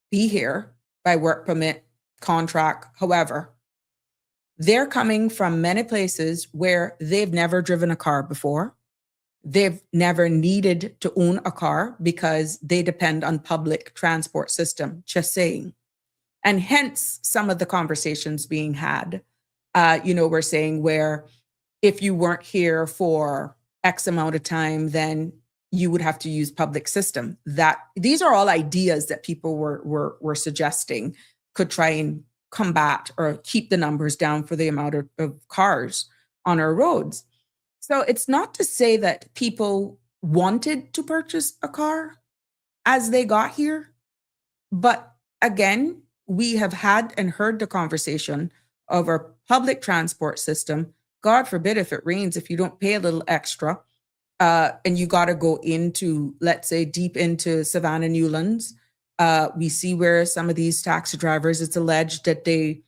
be here by work permit, contract, however, they're coming from many places where they've never driven a car before. They've never needed to own a car because they depend on public transport system, just saying. And hence some of the conversations being had, we're saying where if you weren't here for X amount of time, then you would have to use public system. That these are all ideas that people were suggesting could try and combat or keep the numbers down for the amount of cars on our roads. So it's not to say that people wanted to purchase a car as they got here. But again, we have had and heard the conversation of our public transport system. God forbid if it rains, if you don't pay a little extra, and you got to go into, let's say, deep into Savannah Newlands. We see where some of these taxi drivers, it's alleged that they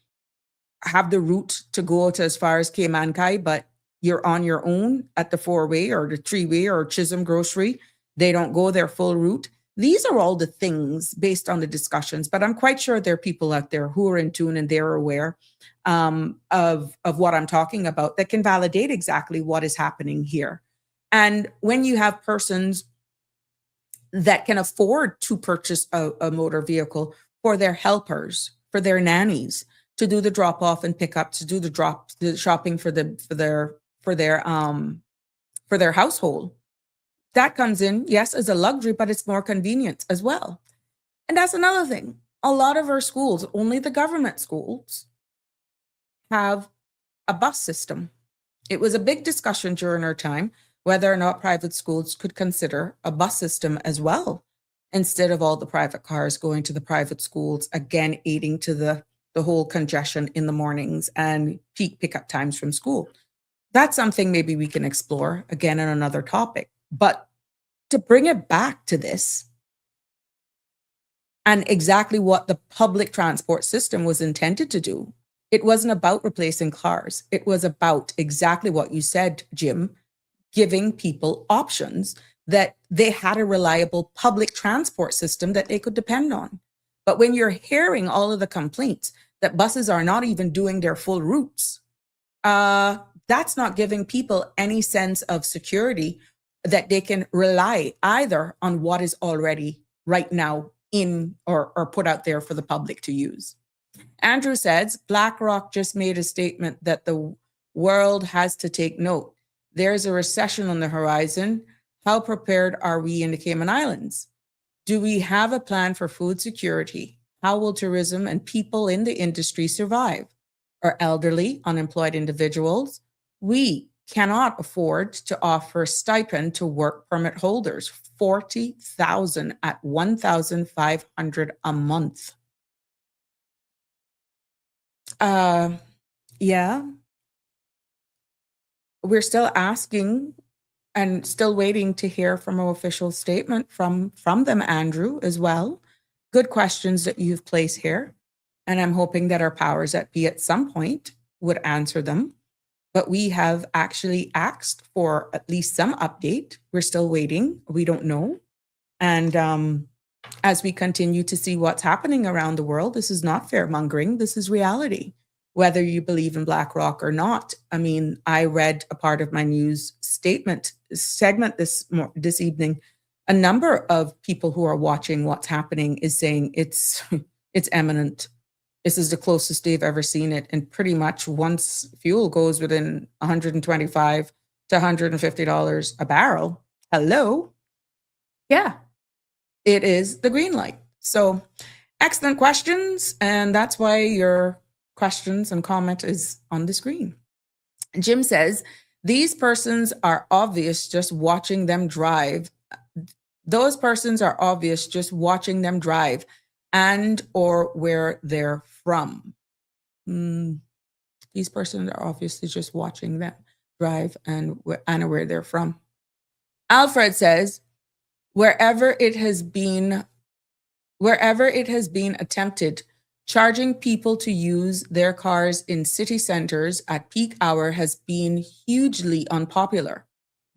have the route to go to as far as Cayman, but you're on your own at the 4-way or the 3-way or Chisholm Grocery. They don't go their full route. These are all the things based on the discussions, but I'm quite sure there are people out there who are in tune and they're aware of what I'm talking about that can validate exactly what is happening here. And when you have persons that can afford to purchase a motor vehicle for their helpers, for their nannies, to do the drop off and pick up, to do the shopping for their household, that comes in, yes, as a luxury, but it's more convenient as well. And that's another thing. A lot of our schools, only the government schools, have a bus system. It was a big discussion during our time whether or not private schools could consider a bus system as well, instead of all the private cars going to the private schools, again, aiding to the whole congestion in the mornings and peak pickup times from school. That's something maybe we can explore again on another topic. But to bring it back to this and exactly what the public transport system was intended to do, it wasn't about replacing cars. It was about exactly what you said, Jim, giving people options that they had a reliable public transport system that they could depend on. But when you're hearing all of the complaints that buses are not even doing their full routes, that's not giving people any sense of security that they can rely either on what is already right now in or put out there for the public to use. Andrew says, BlackRock just made a statement that the world has to take note. There's a recession on the horizon. How prepared are we in the Cayman Islands? Do we have a plan for food security? How will tourism and people in the industry survive? Our elderly, unemployed individuals, we cannot afford to offer stipend to work permit holders, $40,000 at $1,500 a month. Yeah. We're still asking and still waiting to hear from an official statement from them, Andrew, as well. Good questions that you've placed here. And I'm hoping that our powers that be at some point would answer them. but we have actually asked for at least some update. We're still waiting. We don't know. And as we continue to see what's happening around the world, this is not fear mongering. This is reality, whether you believe in BlackRock or not. I mean, I read a part of my news segment this evening. A number of people who are watching what's happening is saying it's imminent. This is the closest they've ever seen it. And pretty much once fuel goes within $125 to $150 a barrel, hello? Yeah, it is the green light. So excellent questions. And that's why your questions and comment is on the screen. Jim says, these persons are obvious just watching them drive. Those persons are obvious just watching them drive and or where they're from. These persons are obviously just watching them drive and where they're from. Alfred says, wherever it has been attempted, charging people to use their cars in city centers at peak hour has been hugely unpopular,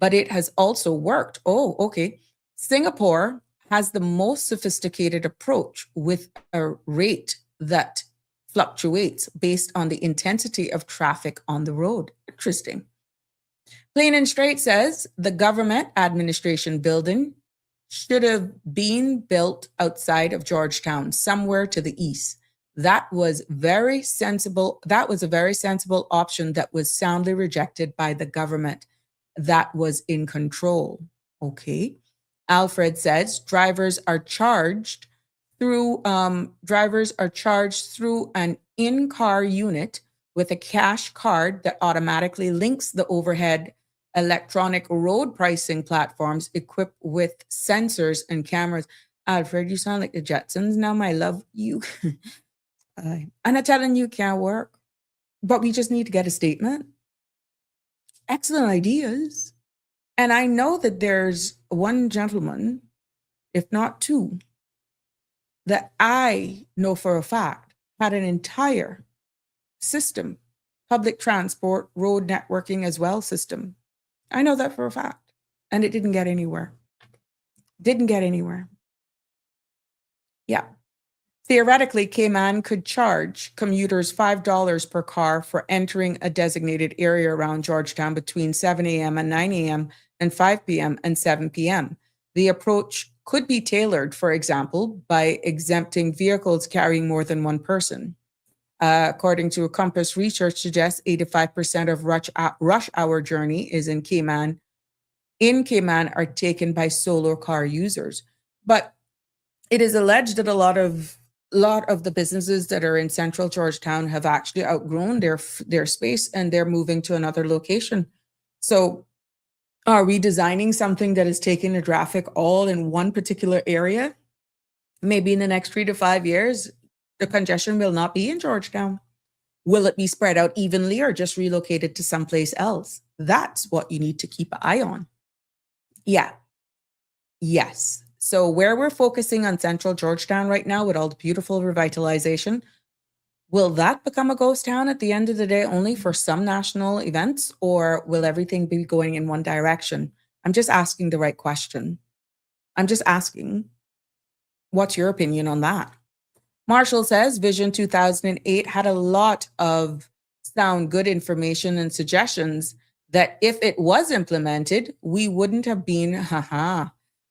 but it has also worked. Oh, okay. Singapore has the most sophisticated approach with a rate that fluctuates based on the intensity of traffic on the road. Interesting. Plain and Straight says the government administration building should have been built outside of Georgetown, somewhere to the east. That was very sensible. That was a very sensible option that was soundly rejected by the government that was in control. Okay. Alfred says drivers are charged through an in-car unit with a cash card that automatically links the overhead electronic road pricing platforms equipped with sensors and cameras. Alfred, you sound like the Jetsons now, my love. You and I'm telling you, can't work. But we just need to get a statement. Excellent ideas. And I know that there's one gentleman, if not two, that I know for a fact had an entire system, public transport, road networking as well system. I know that for a fact. And it didn't get anywhere. Didn't get anywhere. Yeah. Theoretically, Cayman could charge commuters $5 per car for entering a designated area around Georgetown between 7 a.m. and 9 a.m. and 5 p.m. and 7 p.m. The approach could be tailored, for example, by exempting vehicles carrying more than one person. According to a Compass research suggests 85% of rush hour journey is in Cayman are taken by solo car users. But it is alleged that a lot of the businesses that are in central Georgetown have actually outgrown their space and they're moving to another location. So are we designing something that is taking the traffic all in one particular area? Maybe in the next 3 to 5 years, the congestion will not be in Georgetown. Will it be spread out evenly or just relocated to someplace else? That's what you need to keep an eye on. Yeah. Yes. So where we're focusing on central Georgetown right now with all the beautiful revitalization, will that become a ghost town at the end of the day only for some national events, or will everything be going in one direction? I'm just asking the right question. I'm just asking, what's your opinion on that? Marshall says Vision 2008 had a lot of sound good information and suggestions that if it was implemented, we wouldn't have been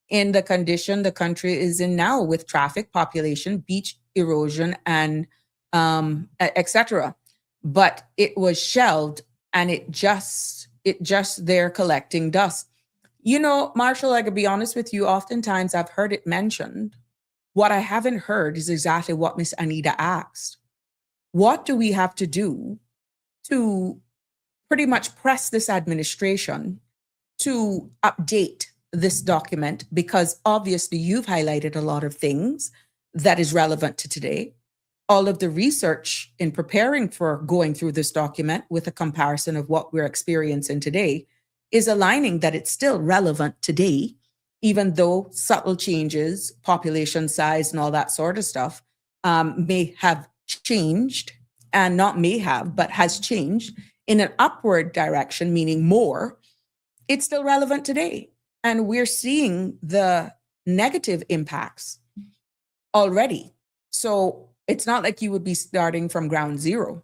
in the condition the country is in now with traffic, population, beach erosion, and etc. But it was shelved and it just there collecting dust. You know, Marshall, I could be honest with you, oftentimes I've heard it mentioned. What I haven't heard is exactly what Miss Anita asked. What do we have to do to pretty much press this administration to update this document? Because obviously you've highlighted a lot of things that is relevant to today. All of the research in preparing for going through this document with a comparison of what we're experiencing today is aligning that it's still relevant today, even though subtle changes, population size and all that sort of stuff may have changed, and not may have, but has changed in an upward direction, meaning more, it's still relevant today. And we're seeing the negative impacts already. So it's not like you would be starting from ground zero.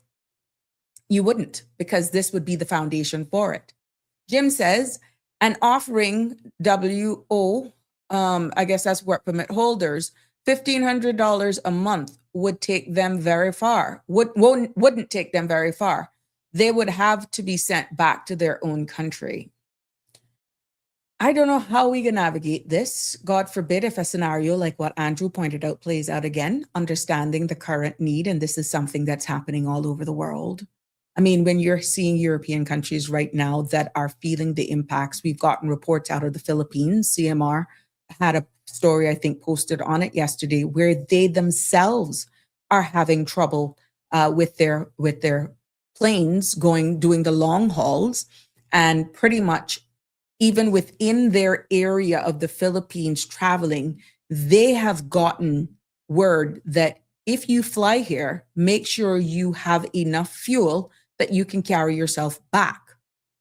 You wouldn't, because this would be the foundation for it. Jim says, and offering WO, I guess that's work permit holders, $1,500 a month would take them very far, wouldn't take them very far. They would have to be sent back to their own country. I don't know how we can navigate this. God forbid if a scenario like what Andrew pointed out plays out again, understanding the current need, and this is something that's happening all over the world. I mean, when you're seeing European countries right now that are feeling the impacts, we've gotten reports out of the Philippines. CMR had a story, I think, posted on it yesterday, where they themselves are having trouble with their planes doing the long hauls, and pretty much even within their area of the Philippines traveling, they have gotten word that if you fly here, make sure you have enough fuel that you can carry yourself back.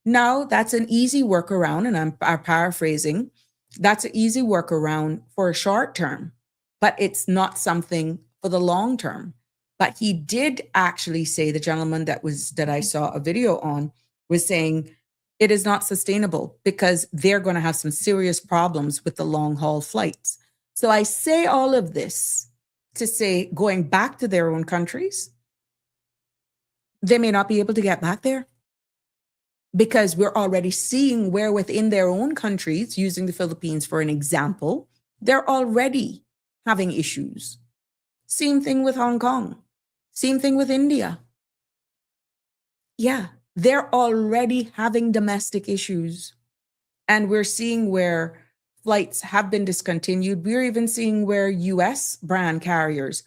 Now, that's an easy workaround, and I'm paraphrasing. That's an easy workaround for a short term, but it's not something for the long term. But he did actually say, the gentleman that I saw a video on was saying, it is not sustainable because they're going to have some serious problems with the long haul flights. So I say all of this to say, going back to their own countries, they may not be able to get back there because we're already seeing where within their own countries, using the Philippines for an example, they're already having issues. Same thing with Hong Kong. Same thing with India. Yeah. They're already having domestic issues. And we're seeing where flights have been discontinued. We're even seeing where US brand carriers.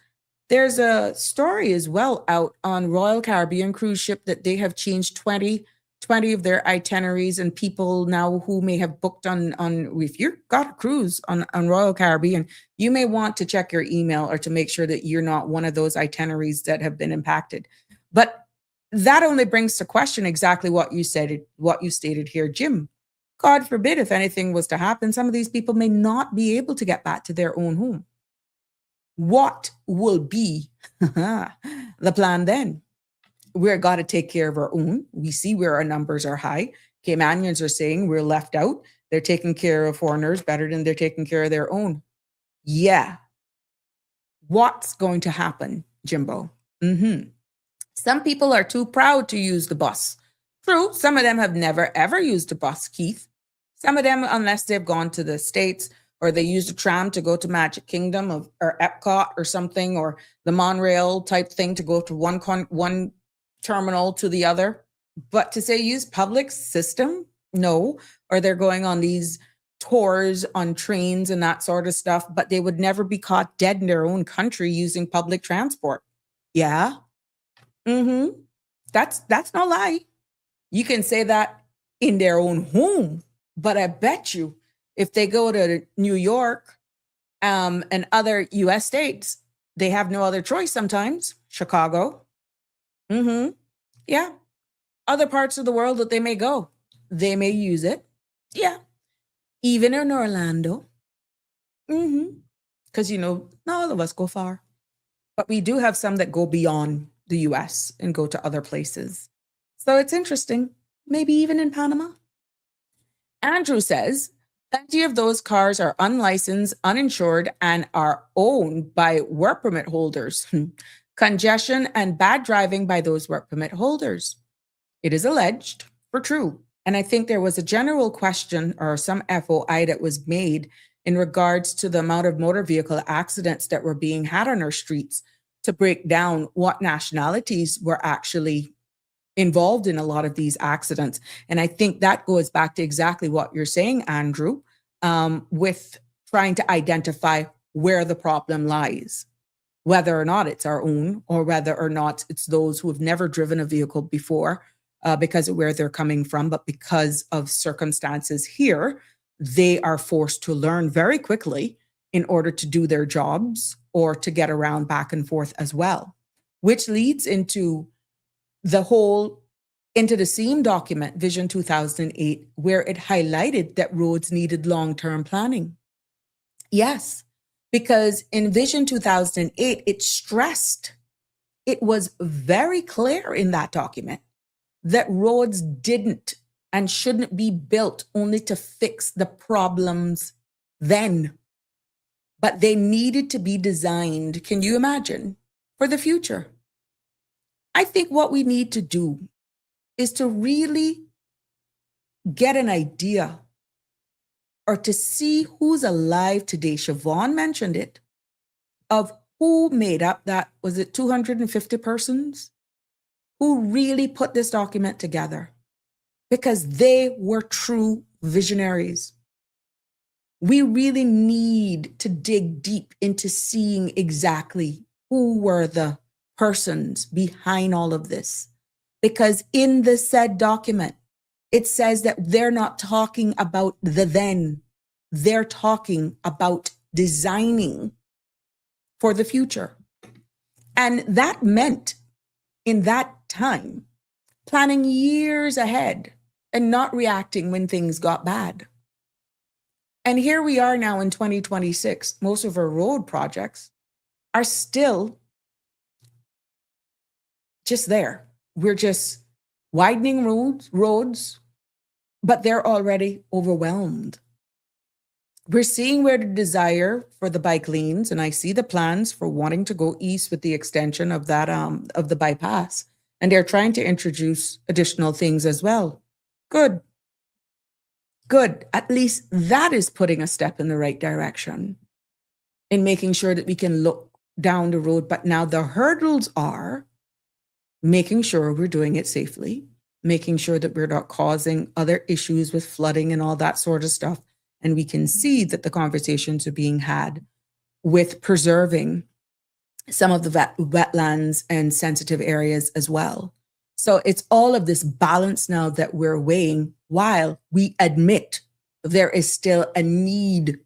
There's a story as well out on Royal Caribbean cruise ship that they have changed 20 of their itineraries, and people now who may have booked on if you've got a cruise on Royal Caribbean, you may want to check your email or to make sure that you're not one of those itineraries that have been impacted. But that only brings to question exactly what you stated here, Jim. God forbid if anything was to happen, some of these people may not be able to get back to their own home. What will be the plan then? We're got to take care of our own. We see where our numbers are high. Caymanians are saying we're left out. They're taking care of foreigners better than they're taking care of their own. Yeah. What's going to happen, Jimbo? Some people are too proud to use the bus. True, some of them have never, ever used a bus, Keith. Some of them, unless they've gone to the States or they used a tram to go to Magic Kingdom or Epcot or something, or the monorail type thing to go to one terminal to the other. But to say use public system, no. Or they're going on these tours on trains and that sort of stuff, but they would never be caught dead in their own country using public transport. Yeah. That's no lie. You can say that in their own home, but I bet you if they go to New York and other US states, they have no other choice sometimes. Chicago. Yeah. Other parts of the world that they may go, they may use it. Yeah. Even in Orlando. Because, not all of us go far. But we do have some that go beyond the US and go to other places. So it's interesting. Maybe even in Panama. Andrew says, plenty of those cars are unlicensed, uninsured, and are owned by work permit holders. Congestion and bad driving by those work permit holders. It is alleged for true. And I think there was a general question or some FOI that was made in regards to the amount of motor vehicle accidents that were being had on our streets, to break down what nationalities were actually involved in a lot of these accidents. And I think that goes back to exactly what you're saying, Andrew, with trying to identify where the problem lies, whether or not it's our own or whether or not it's those who have never driven a vehicle before because of where they're coming from, but because of circumstances here, they are forced to learn very quickly in order to do their jobs or to get around back and forth as well, which leads into the whole into the same document, Vision 2008, where it highlighted that roads needed long-term planning. Yes, because in Vision 2008, it stressed, it was very clear in that document that roads didn't and shouldn't be built only to fix the problems then, but they needed to be designed, can you imagine, for the future. I think what we need to do is to really get an idea or to see who's alive today. Siobhan mentioned it, of who made up that, was it 250 persons who really put this document together, because they were true visionaries. We really need to dig deep into seeing exactly who were the persons behind all of this. Because in the said document, it says that they're not talking about the then, they're talking about designing for the future. And that meant, in that time, planning years ahead and not reacting when things got bad. And here we are now in 2026. Most of our road projects are still just there. We're just widening roads, but they're already overwhelmed. We're seeing where the desire for the bike lanes, and I see the plans for wanting to go east with the extension of that of the bypass, and they're trying to introduce additional things as well. Good. At least that is putting a step in the right direction in making sure that we can look down the road. But now the hurdles are making sure we're doing it safely, making sure that we're not causing other issues with flooding and all that sort of stuff. And we can see that the conversations are being had with preserving some of the wetlands and sensitive areas as well. So it's all of this balance now that we're weighing, while we admit there is still a need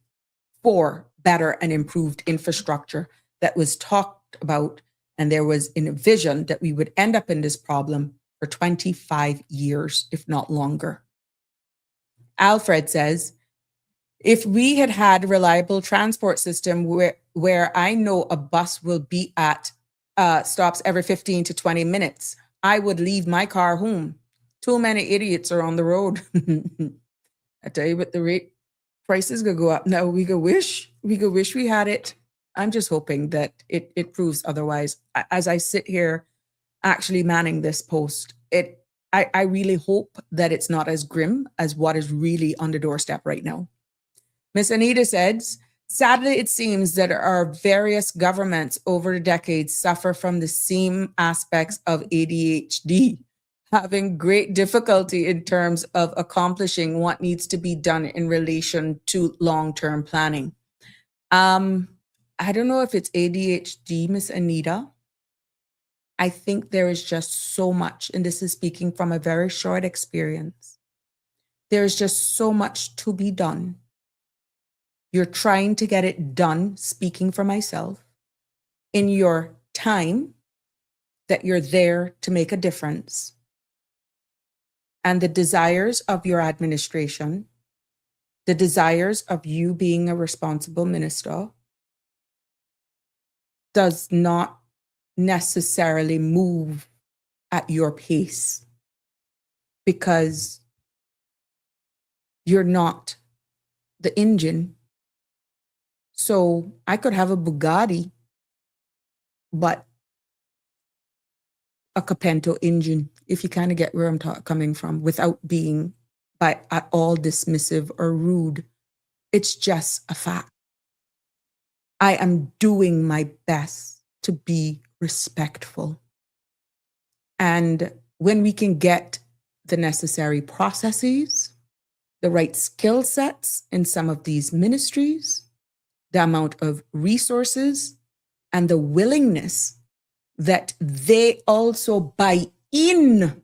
for better and improved infrastructure that was talked about. And there was a vision that we would end up in this problem for 25 years, if not longer. Alfred says, if we had had a reliable transport system where I know a bus will be at stops every 15 to 20 minutes, I would leave my car home. Too many idiots are on the road. I tell you what, the rate prices could go up. No, we could wish we had it. I'm just hoping that it proves otherwise. As I sit here actually manning this post, I really hope that it's not as grim as what is really on the doorstep right now. Miss Anita says, sadly, it seems that our various governments over the decades suffer from the same aspects of ADHD, having great difficulty in terms of accomplishing what needs to be done in relation to long-term planning. I don't know if it's ADHD, Miss Anita. I think there is just so much, and this is speaking from a very short experience. There is just so much to be done. You're trying to get it done, speaking for myself, in your time that you're there to make a difference. And the desires of your administration, the desires of you being a responsible minister, does not necessarily move at your pace, because you're not the engine. So I could have a Bugatti, but a Capento engine, if you kind of get where I'm coming from, without being at all dismissive or rude. It's just a fact. I am doing my best to be respectful. And when we can get the necessary processes, the right skill sets in some of these ministries, the amount of resources, and the willingness that they also buy in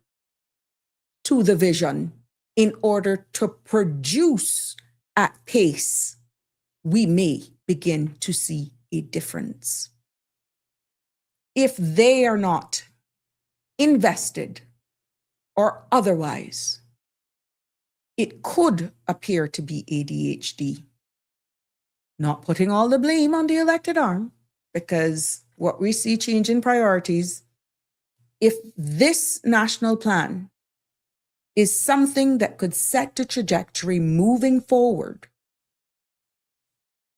to the vision in order to produce at pace, we may begin to see a difference. If they are not invested or otherwise, it could appear to be ADHD. Not putting all the blame on the elected arm, because what we see change in priorities, if this national plan is something that could set the trajectory moving forward,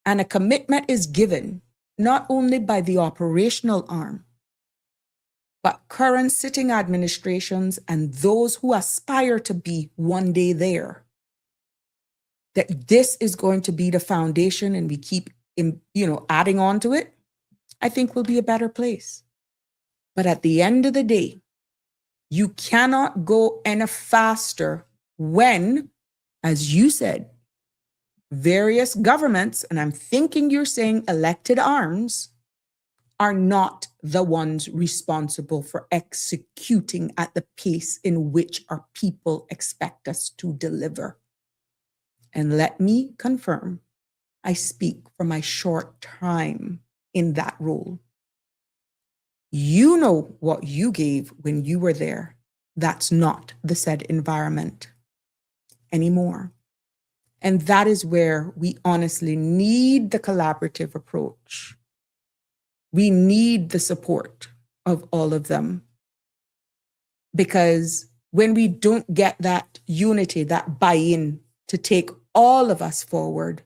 and a commitment is given not only by the operational arm, but current sitting administrations and those who aspire to be one day there, that this is going to be the foundation and we keep adding on to it, I think we'll be a better place. But at the end of the day, you cannot go any faster when, as you said, various governments, and I'm thinking you're saying elected arms, are not the ones responsible for executing at the pace in which our people expect us to deliver. And let me confirm, I speak from my short time in that role. You know what you gave when you were there. That's not the said environment anymore. And that is where we honestly need the collaborative approach. We need the support of all of them. Because when we don't get that unity, that buy-in to take all of us forward,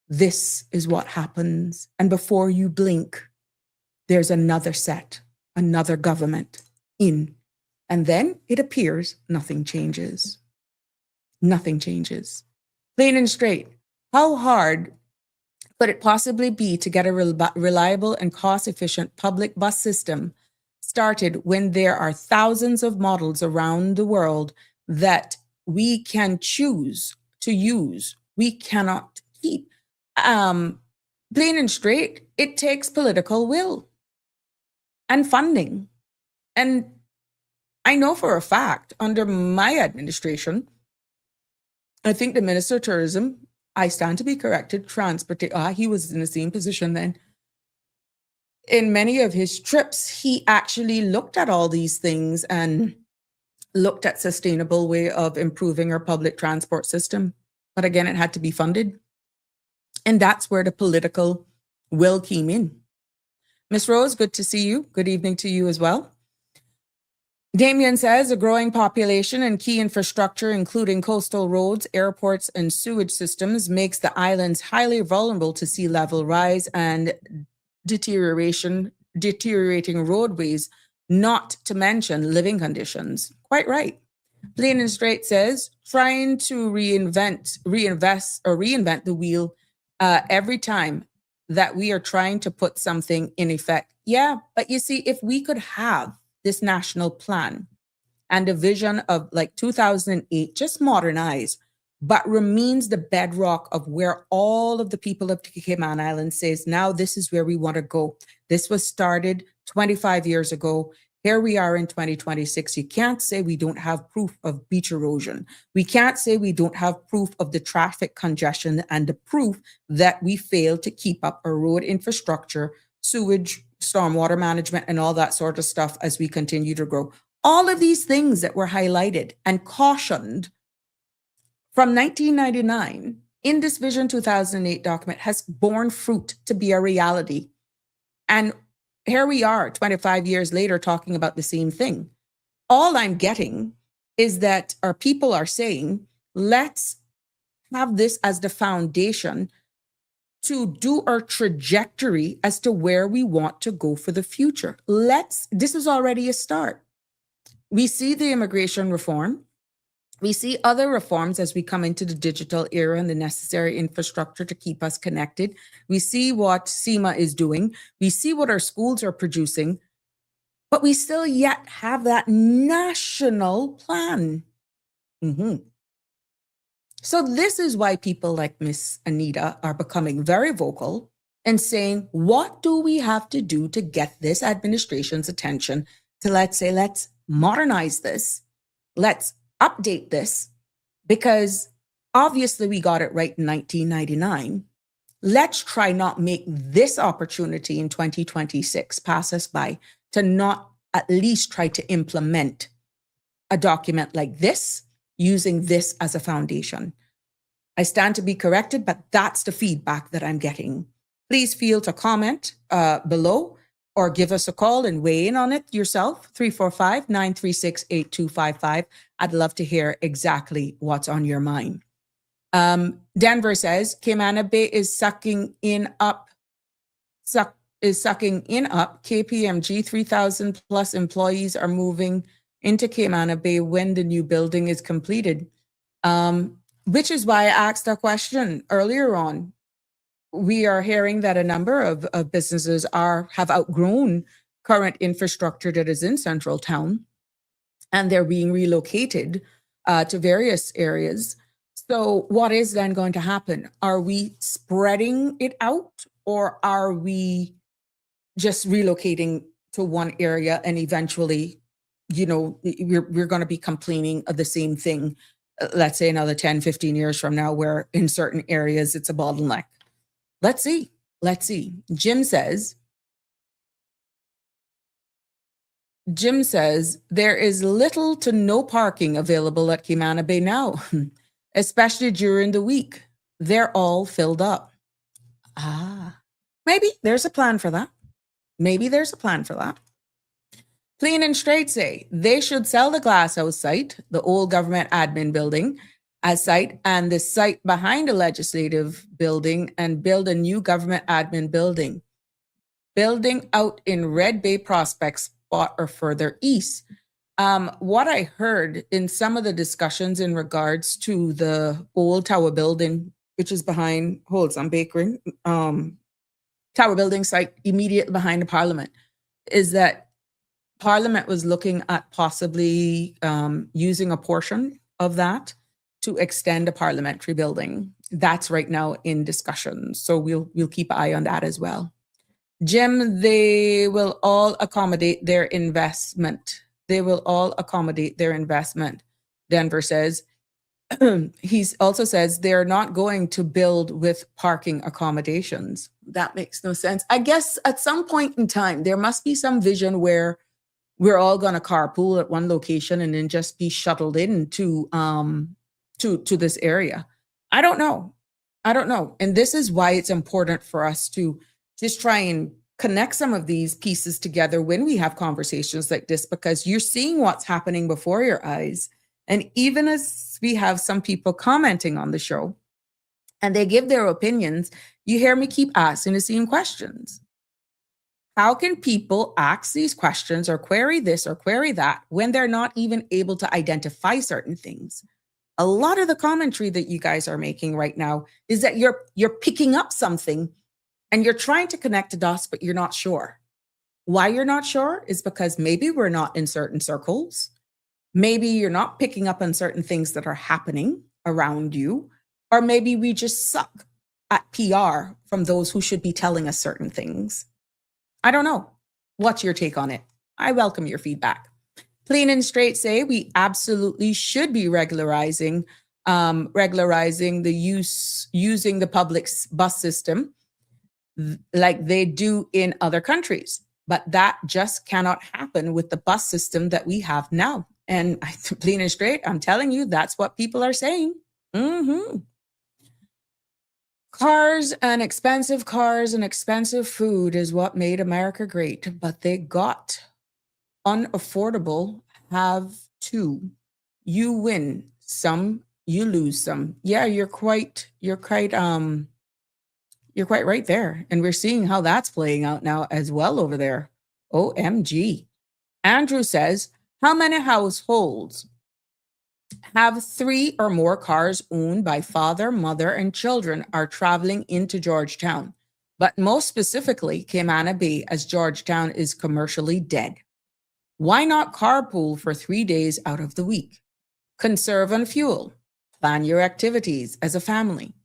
this is what happens. And before you blink, there's another set, another government in. And then it appears nothing changes. Nothing changes. Plain and straight, how hard could it possibly be to get a reliable and cost-efficient public bus system started when there are thousands of models around the world that we can choose to use? We cannot keep. Plain and straight, it takes political will and funding. And I know for a fact, under my administration, I think the Minister of Tourism, I stand to be corrected, he was in the same position then. In many of his trips, he actually looked at all these things and looked at sustainable way of improving our public transport system. But again, it had to be funded. And that's where the political will came in. Ms. Rose, good to see you. Good evening to you as well. Damien says a growing population and key infrastructure, including coastal roads, airports, and sewage systems, makes the islands highly vulnerable to sea level rise and deteriorating roadways, not to mention living conditions. Quite right. Plain and straight says trying to reinvent the wheel every time that we are trying to put something in effect. Yeah, but you see, if we could have this national plan and a vision of like 2008, just modernized, but remains the bedrock of where all of the people of the Cayman Islands says, now this is where we want to go. This was started 25 years ago. Here we are in 2026. You can't say we don't have proof of beach erosion. We can't say we don't have proof of the traffic congestion and the proof that we failed to keep up our road infrastructure, sewage, stormwater management, and all that sort of stuff as we continue to grow. All of these things that were highlighted and cautioned from 1999 in this Vision 2008 document has borne fruit to be a reality. And here we are 25 years later talking about the same thing. All I'm getting is that our people are saying, let's have this as the foundation to do our trajectory as to where we want to go for the future. This is already a start. We see the immigration reform. We see other reforms as we come into the digital era and the necessary infrastructure to keep us connected. We see what SEMA is doing. We see what our schools are producing, but we still yet have that national plan. So this is why people like Miss Anita are becoming very vocal and saying, what do we have to do to get this administration's attention to, let's modernize this. Let's update this, because obviously we got it right in 1999. Let's try not make this opportunity in 2026 pass us by to not at least try to implement a document like this using this as a foundation. I stand to be corrected, but that's the feedback that I'm getting. Please feel to comment below or give us a call and weigh in on it yourself, 345-936-8255. I'd love to hear exactly what's on your mind. Denver says, Cayman Bay is sucking in up KPMG. 3,000 plus employees are moving into Cayman Bay when the new building is completed. Which is why I asked a question earlier on. We are hearing that a number of businesses have outgrown current infrastructure that is in Central Town, and they're being relocated to various areas. So what is then going to happen? Are we spreading it out, or are we just relocating to one area and eventually, we're going to be complaining of the same thing, let's say another 10, 15 years from now, where in certain areas it's a bottleneck? Let's see. Jim says, there is little to no parking available at Cayman Bay now, especially during the week. They're all filled up. Maybe there's a plan for that. Clean and Straight say they should sell the Glasshouse site, the old government admin building, as site, and the site behind the legislative building, and build a new government admin building out in Red Bay Prospect spot or further east. What I heard in some of the discussions in regards to the old tower building, which is behind Holsam Bakery, tower building site immediately behind the Parliament, is that Parliament was looking at possibly using a portion of that to extend a parliamentary building. That's right now in discussion. So we'll keep an eye on that as well. Jim, they will all accommodate their investment. Denver says. He also says they're not going to build with parking accommodations. That makes no sense. I guess at some point in time, there must be some vision where we're all going to carpool at one location and then just be shuttled into to this area. I don't know. And this is why it's important for us to just try and connect some of these pieces together when we have conversations like this, because you're seeing what's happening before your eyes. And even as we have some people commenting on the show and they give their opinions, you hear me keep asking the same questions. How can people ask these questions or query this or query that when they're not even able to identify certain things? A lot of the commentary that you guys are making right now is that you're picking up something and you're trying to connect the dots, but you're not sure. Why you're not sure is because maybe we're not in certain circles. Maybe you're not picking up on certain things that are happening around you, or maybe we just suck at PR from those who should be telling us certain things. I don't know. What's your take on it? I welcome your feedback. Clean and Straight say we absolutely should be regularizing using the public bus system like they do in other countries. But that just cannot happen with the bus system that we have now. And Clean and Straight, I'm telling you, that's what people are saying. Cars and expensive food is what made America great, but they got unaffordable have too. You win some, you lose some. Yeah, you're quite right there. And we're seeing how that's playing out now as well over there. OMG. Andrew says, how many households have 3 or more cars owned by father, mother, and children are traveling into Georgetown, but most specifically Cayman Bay, as Georgetown is commercially dead? Why not carpool for 3 days out of the week? Conserve on fuel. Plan your activities as a family.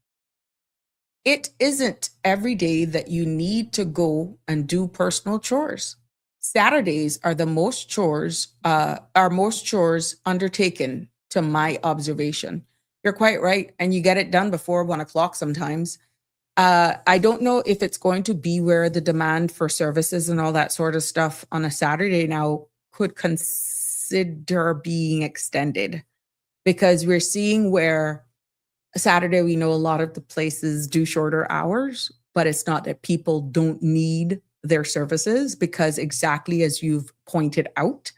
It isn't every day that you need to go and do personal chores. Saturdays are most chores undertaken, to my observation. You're quite right. And you get it done before 1 o'clock sometimes. I don't know if it's going to be where the demand for services and all that sort of stuff on a Saturday now could consider being extended, because we're seeing where Saturday, we know a lot of the places do shorter hours, but it's not that people don't need their services, because exactly as you've pointed out,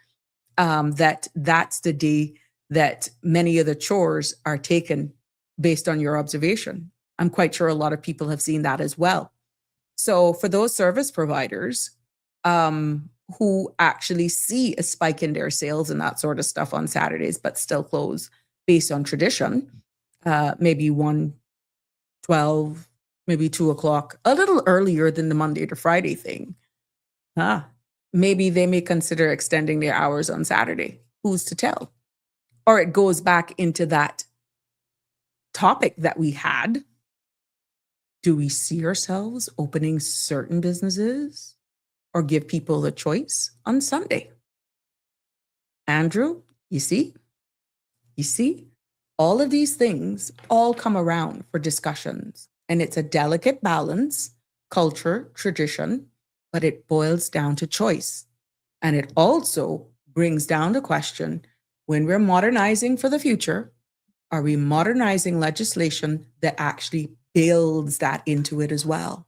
that's the day that many of the chores are taken based on your observation. I'm quite sure a lot of people have seen that as well. So for those service providers who actually see a spike in their sales and that sort of stuff on Saturdays, but still close based on tradition, maybe 1, 12, maybe 2 o'clock, a little earlier than the Monday to Friday thing. Maybe they may consider extending their hours on Saturday. Who's to tell? Or it goes back into that topic that we had. Do we see ourselves opening certain businesses or give people the choice on Sunday? Andrew, you see, all of these things all come around for discussions, and it's a delicate balance, culture, tradition, but it boils down to choice. And it also brings down the question, when we're modernizing for the future, are we modernizing legislation that actually builds that into it as well?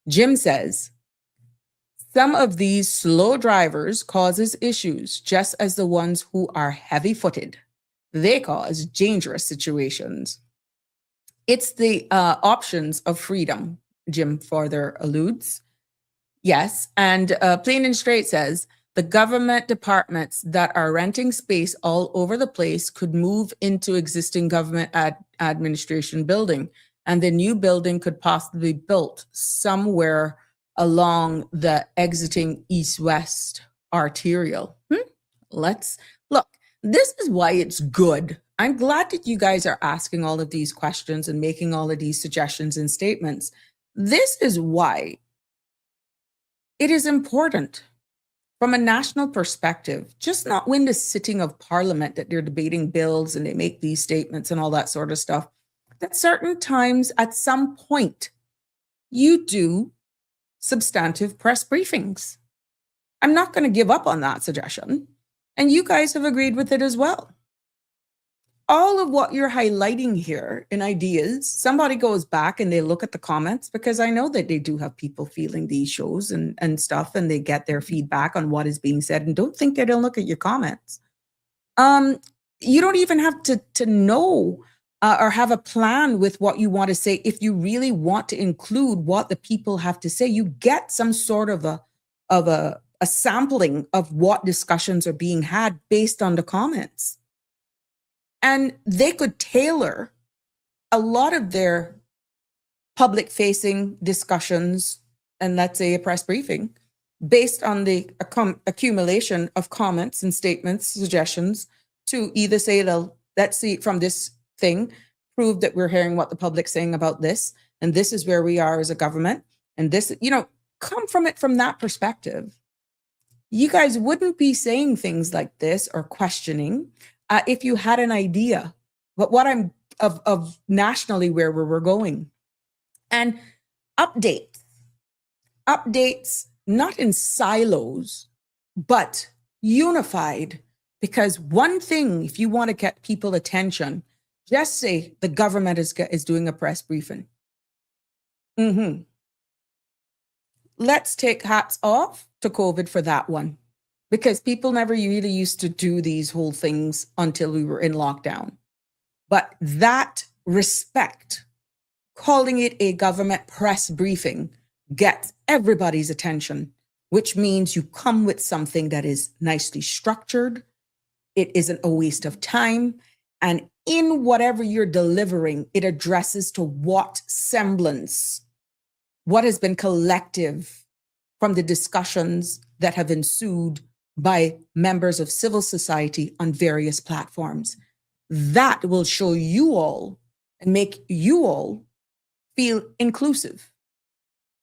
Jim says, some of these slow drivers causes issues, just as the ones who are heavy-footed. They cause dangerous situations. It's the options of freedom, Jim further alludes. Yes, and Plain and Straight says, the government departments that are renting space all over the place could move into existing government administration building, and the new building could possibly be built somewhere along the exiting east-west arterial. Let's look. This is why it's good. I'm glad that you guys are asking all of these questions and making all of these suggestions and statements. This is why it is important from a national perspective, just not when the sitting of Parliament that they're debating bills and they make these statements and all that sort of stuff, that certain times at some point you do substantive press briefings. I'm not going to give up on that suggestion. And you guys have agreed with it as well. All of what you're highlighting here in ideas, somebody goes back and they look at the comments, because I know that they do have people feeling these shows and stuff, and they get their feedback on what is being said, and don't think they don't look at your comments. You don't even have to know or have a plan with what you want to say. If you really want to include what the people have to say, you get some sort of a sampling of what discussions are being had based on the comments. And they could tailor a lot of their public-facing discussions, and let's say a press briefing, based on the accumulation of comments and statements, suggestions, to either say, let's see from this thing, prove that we're hearing what the public's saying about this, and this is where we are as a government, and this, come from it from that perspective. You guys wouldn't be saying things like this or questioning if you had an idea, but what I'm of nationally where we're going. And updates, not in silos, but unified. Because one thing, if you want to get people attention, just say the government is doing a press briefing. Let's take hats off to COVID for that one, because people never really used to do these whole things until we were in lockdown. But that respect, calling it a government press briefing, gets everybody's attention, which means you come with something that is nicely structured. It isn't a waste of time. And in whatever you're delivering, it addresses to what semblance, what has been collective from the discussions that have ensued by members of civil society on various platforms. That will show you all and make you all feel inclusive.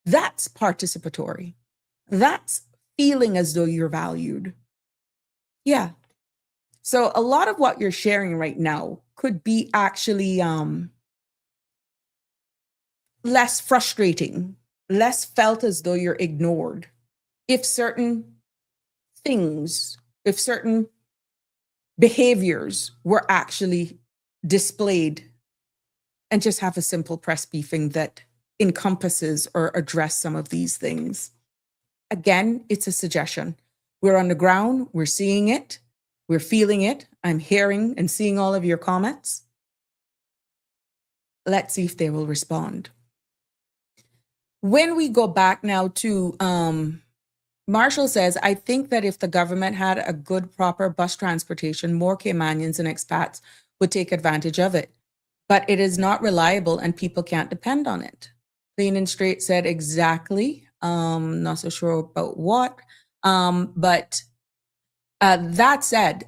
That's participatory. That's feeling as though you're valued. Yeah. So a lot of what you're sharing right now could be actually less frustrating, less felt as though you're ignored. If certain things, if certain behaviors were actually displayed, and just have a simple press briefing that encompasses or address some of these things. Again, it's a suggestion. We're on the ground, we're seeing it, we're feeling it. I'm hearing and seeing all of your comments. Let's see if they will respond. When we go back now to Marshall says, I think that if the government had a good, proper bus transportation, more Caymanians and expats would take advantage of it. But it is not reliable and people can't depend on it. Clean and Straight said exactly. Not so sure about what. But that said,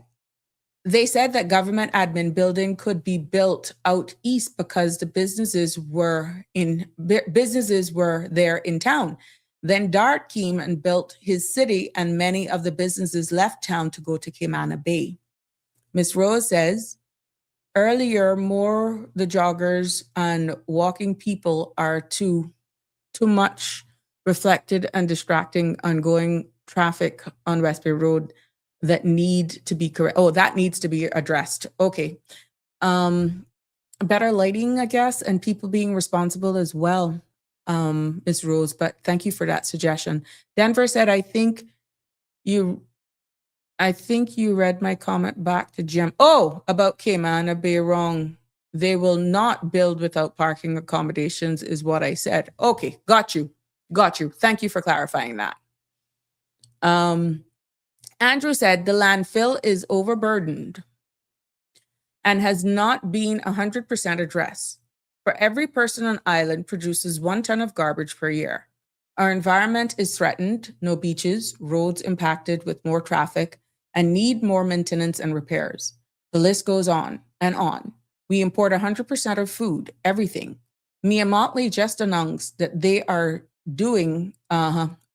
they said that government admin building could be built out east because the businesses were there in town. Then Dart came and built his city, and many of the businesses left town to go to Cayman Bay. Miss Rose says, earlier, more the joggers and walking people are too much reflected and distracting ongoing traffic on Westbury Road that need to be correct. Oh, that needs to be addressed. Okay. Better lighting, I guess, and people being responsible as well, Ms. Rose, but thank you for that suggestion. Denver said, I think you read my comment back to Jim. Oh, about Cayman Bay wrong. They will not build without parking accommodations is what I said. Okay, got you. Thank you for clarifying that. Andrew said the landfill is overburdened and has not been 100% addressed. For every person on island produces 1 ton of garbage per year. Our environment is threatened, no beaches, roads impacted with more traffic, and need more maintenance and repairs. The list goes on and on. We import 100% of food, everything. Mia Motley just announced that they are doing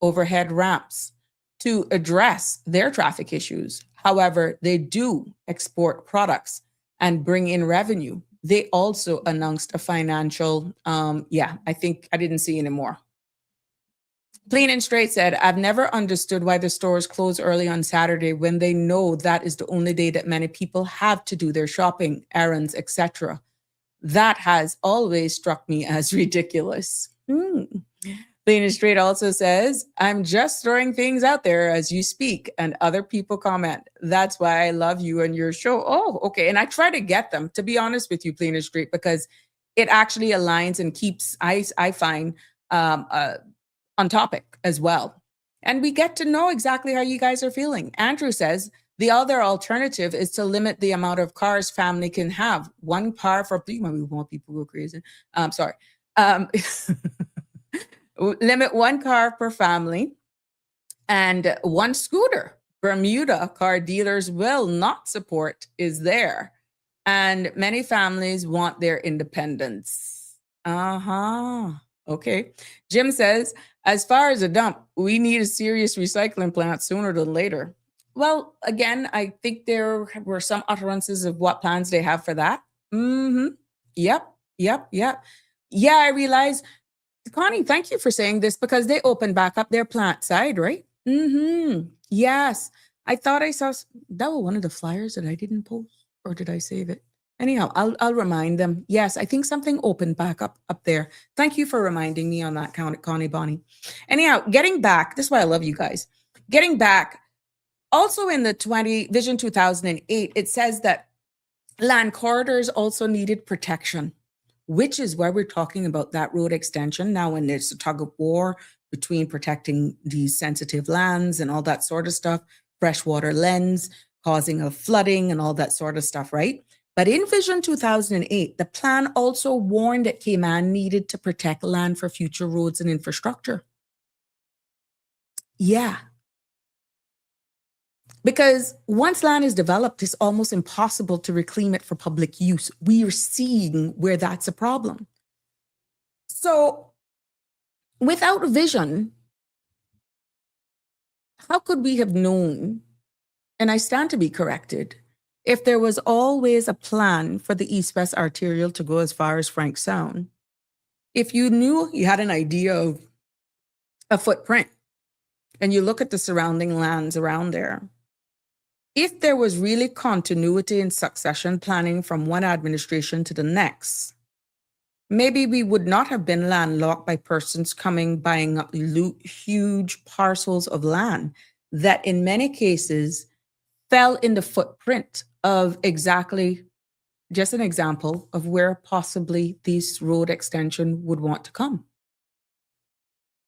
overhead ramps to address their traffic issues. However, they do export products and bring in revenue. They also announced a financial, I think I didn't see anymore. Clean and Straight said, I've never understood why the stores close early on Saturday when they know that is the only day that many people have to do their shopping, errands, etc. That has always struck me as ridiculous. Clean and Straight also says, I'm just throwing things out there as you speak and other people comment. That's why I love you and your show. Oh, okay. And I try to get them, to be honest with you, Clean and Straight, because it actually aligns and keeps, I find, on topic as well. And we get to know exactly how you guys are feeling. Andrew says, the other alternative is to limit the amount of cars family can have. 1 car for, we want people to go crazy. Sorry. Limit 1 car per family and 1 scooter. Bermuda car dealers will not support is there. And many families want their independence. Okay. Jim says, as far as a dump, we need a serious recycling plant sooner than later. Well, again, I think there were some utterances of what plans they have for that. Yep. Yeah, I realize. Connie, thank you for saying this because they opened back up their plant side, right? Yes. I thought I saw that was one of the flyers that I didn't post, or did I save it? Anyhow, I'll remind them. Yes, I think something opened back up there. Thank you for reminding me on that, Connie Bonnie. Anyhow, getting back, this is why I love you guys. Getting back, also in the Vision 2008, it says that land corridors also needed protection, which is why we're talking about that road extension now when there's a tug of war between protecting these sensitive lands and all that sort of stuff, freshwater lens, causing of flooding and all that sort of stuff, right? But in Vision 2008, the plan also warned that Cayman needed to protect land for future roads and infrastructure. Yeah. Because once land is developed, it's almost impossible to reclaim it for public use. We are seeing where that's a problem. So without a vision, how could we have known, and I stand to be corrected, if there was always a plan for the East-West Arterial to go as far as Frank Sound? If you knew, you had an idea of a footprint, and you look at the surrounding lands around there, If there was really continuity in succession planning from one administration to the next, maybe we would not have been landlocked by persons buying up huge parcels of land that in many cases fell in the footprint of exactly just an example of where possibly this road extension would want to come.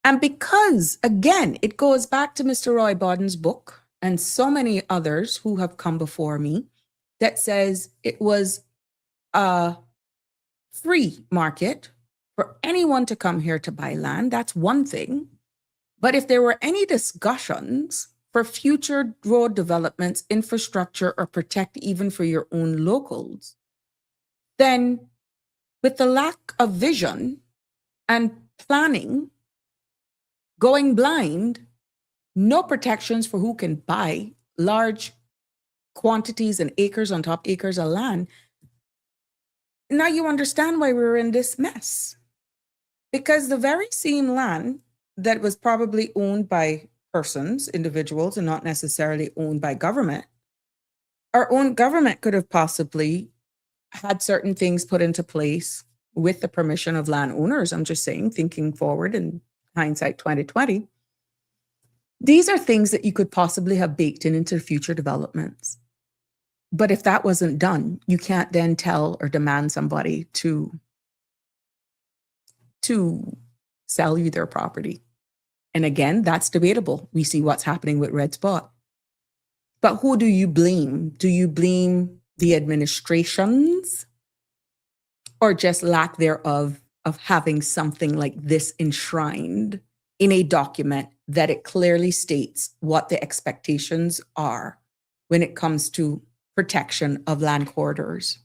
And because, again, it goes back to Mr. Roy Bawden's book and so many others who have come before me that says it was a free market for anyone to come here to buy land. That's one thing. But if there were any discussions for future road developments, infrastructure, or protect even for your own locals, then with the lack of vision and planning, going blind, no protections for who can buy large quantities and acres on top acres of land. Now you understand why we're in this mess. Because the very same land that was probably owned by persons, individuals, and not necessarily owned by government, our own government could have possibly had certain things put into place with the permission of landowners. I'm just saying, thinking forward in hindsight 2020. These are things that you could possibly have baked into future developments. But if that wasn't done, you can't then tell or demand somebody to sell you their property. And again, that's debatable. We see what's happening with Red Spot. But who do you blame? Do you blame the administrations or just lack thereof of having something like this enshrined in a document that it clearly states what the expectations are when it comes to protection of land corridors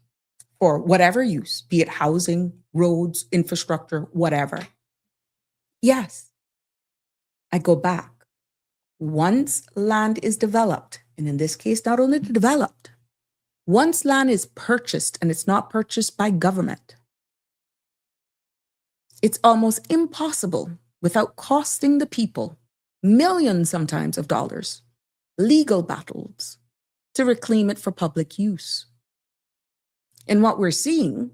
for whatever use, be it housing, roads, infrastructure, whatever? Yes, I go back. Once land is developed, and in this case, not only developed, once land is purchased and it's not purchased by government, it's almost impossible without costing the people millions sometimes of dollars, legal battles, to reclaim it for public use. And what we're seeing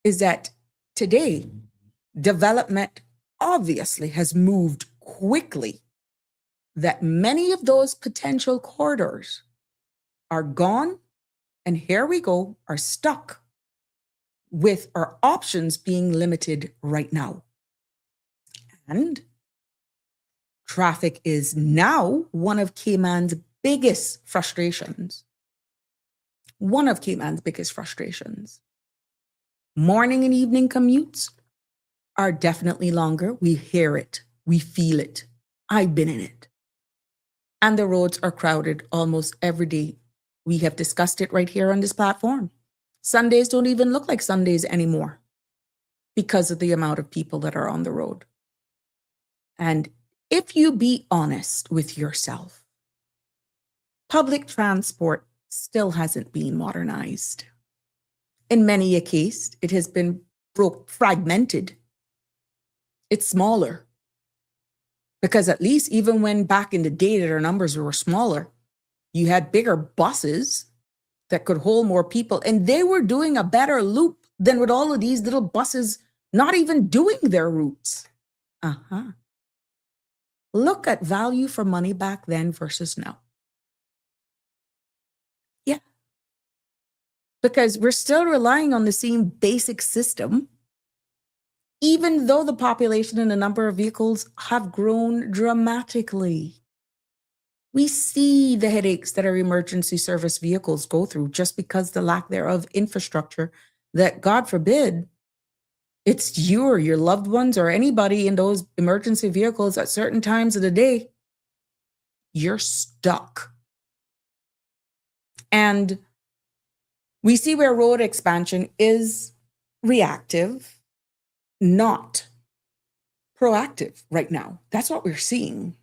is that today, development obviously has moved quickly, that many of those potential corridors are gone, and here we go, are stuck with our options being limited right now. And traffic is now one of Cayman's biggest frustrations. One of Cayman's biggest frustrations. Morning and evening commutes are definitely longer. We hear it. We feel it. I've been in it. And the roads are crowded almost every day. We have discussed it right here on this platform. Sundays don't even look like Sundays anymore because of the amount of people that are on the road. And if you be honest with yourself, public transport still hasn't been modernized. In many a case, it has been fragmented. It's smaller. Because at least even when back in the day that our numbers were smaller, you had bigger buses that could hold more people, and they were doing a better loop than with all of these little buses not even doing their routes. Look at value for money back then versus now. Yeah. Because we're still relying on the same basic system, even though the population and the number of vehicles have grown dramatically. We see the headaches that our emergency service vehicles go through just because the lack thereof infrastructure that, God forbid, it's you or your loved ones or anybody in those emergency vehicles at certain times of the day, you're stuck. And we see where road expansion is reactive, not proactive right now. That's what we're seeing.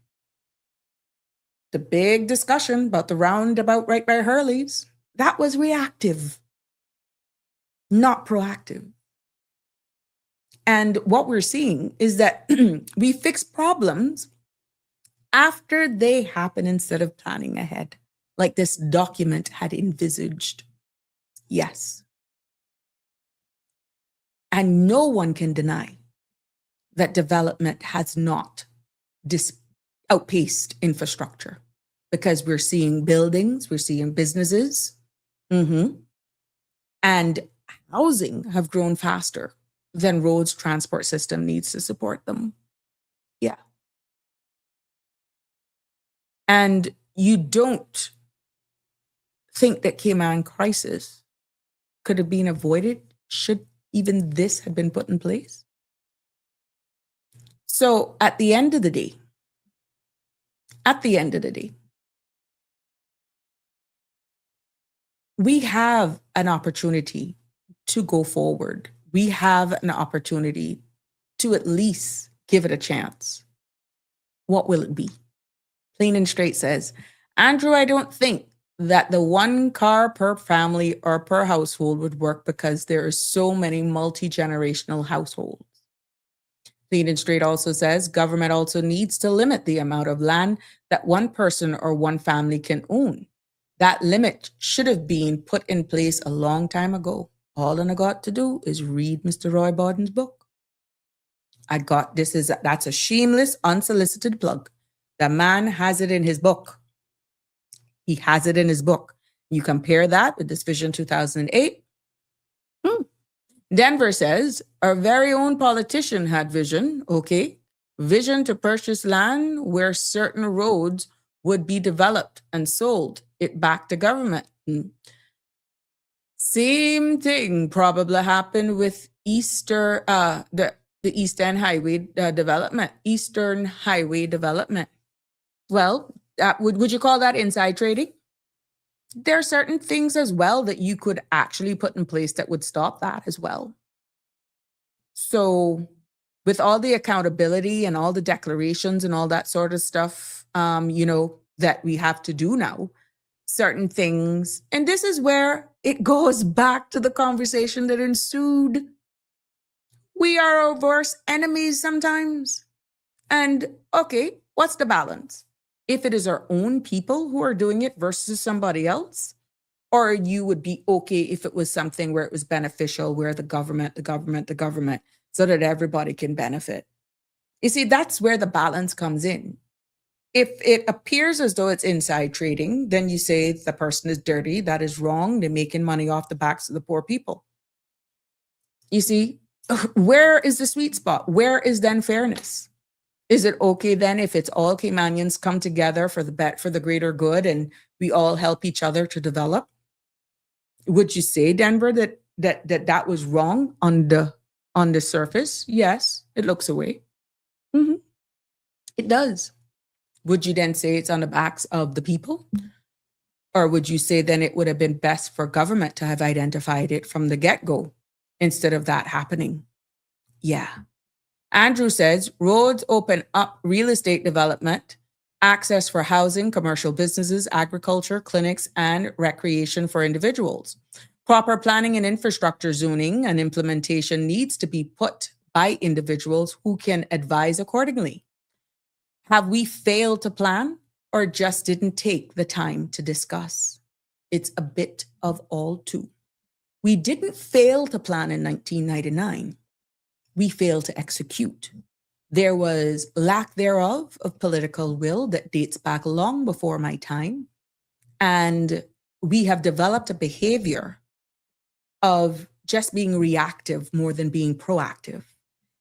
The big discussion about the roundabout right by Hurley's, that was reactive, not proactive. And what we're seeing is that we fix problems after they happen instead of planning ahead. like this document had envisaged. Yes. And no one can deny that development has not outpaced infrastructure, because we're seeing buildings, we're seeing businesses, and housing have grown faster than roads transport system needs to support them. Yeah. And you don't think that Cayman crisis could have been avoided should even this have been put in place? So at the end of the day, we have an opportunity to go forward. We have an opportunity to at least give it a chance. What will it be? Plain and straight says, Andrew, I don't think that the one car per family or per household would work because there are so many multi-generational households. Plain and straight also says, government also needs to limit the amount of land that one person or one family can own. That limit should have been put in place a long time ago. All I got to do is read Mr. Roy Borden's book. That's a shameless, unsolicited plug. The man has it in his book. He has it in his book. You compare that with this Vision 2008. Denver says, our very own politician had vision, okay? Vision to purchase land where certain roads would be developed and sold it back to government. Same thing probably happened with the Eastern Highway development. Eastern Highway development. Well, would you call that inside trading? There are certain things as well that you could actually put in place that would stop that as well. So with all the accountability and all the declarations and all that sort of stuff, that we have to do now, certain things, and this is where it goes back to the conversation that ensued. We are our worst enemies sometimes. And okay, what's the balance? If it is our own people who are doing it versus somebody else, or you would be okay if it was something where it was beneficial, where the government, so that everybody can benefit. You see, that's where the balance comes in. If it appears as though it's inside trading, then you say the person is dirty, that is wrong, they're making money off the backs of the poor people. You see, where is the sweet spot? Where is then fairness? Is it okay then if it's all Caymanians come together for the greater good and we all help each other to develop? Would you say, Denver, that was wrong on the surface? Yes, it looks away. It does. Would you then say it's on the backs of the people? Or would you say then it would have been best for government to have identified it from the get-go instead of that happening? Yeah. Andrew says, roads open up real estate development, access for housing, commercial businesses, agriculture, clinics, and recreation for individuals. Proper planning and infrastructure zoning and implementation needs to be put by individuals who can advise accordingly. Have we failed to plan or just didn't take the time to discuss? It's a bit of all two. We didn't fail to plan in 1999. We failed to execute. There was lack thereof of political will that dates back long before my time. And we have developed a behavior of just being reactive more than being proactive.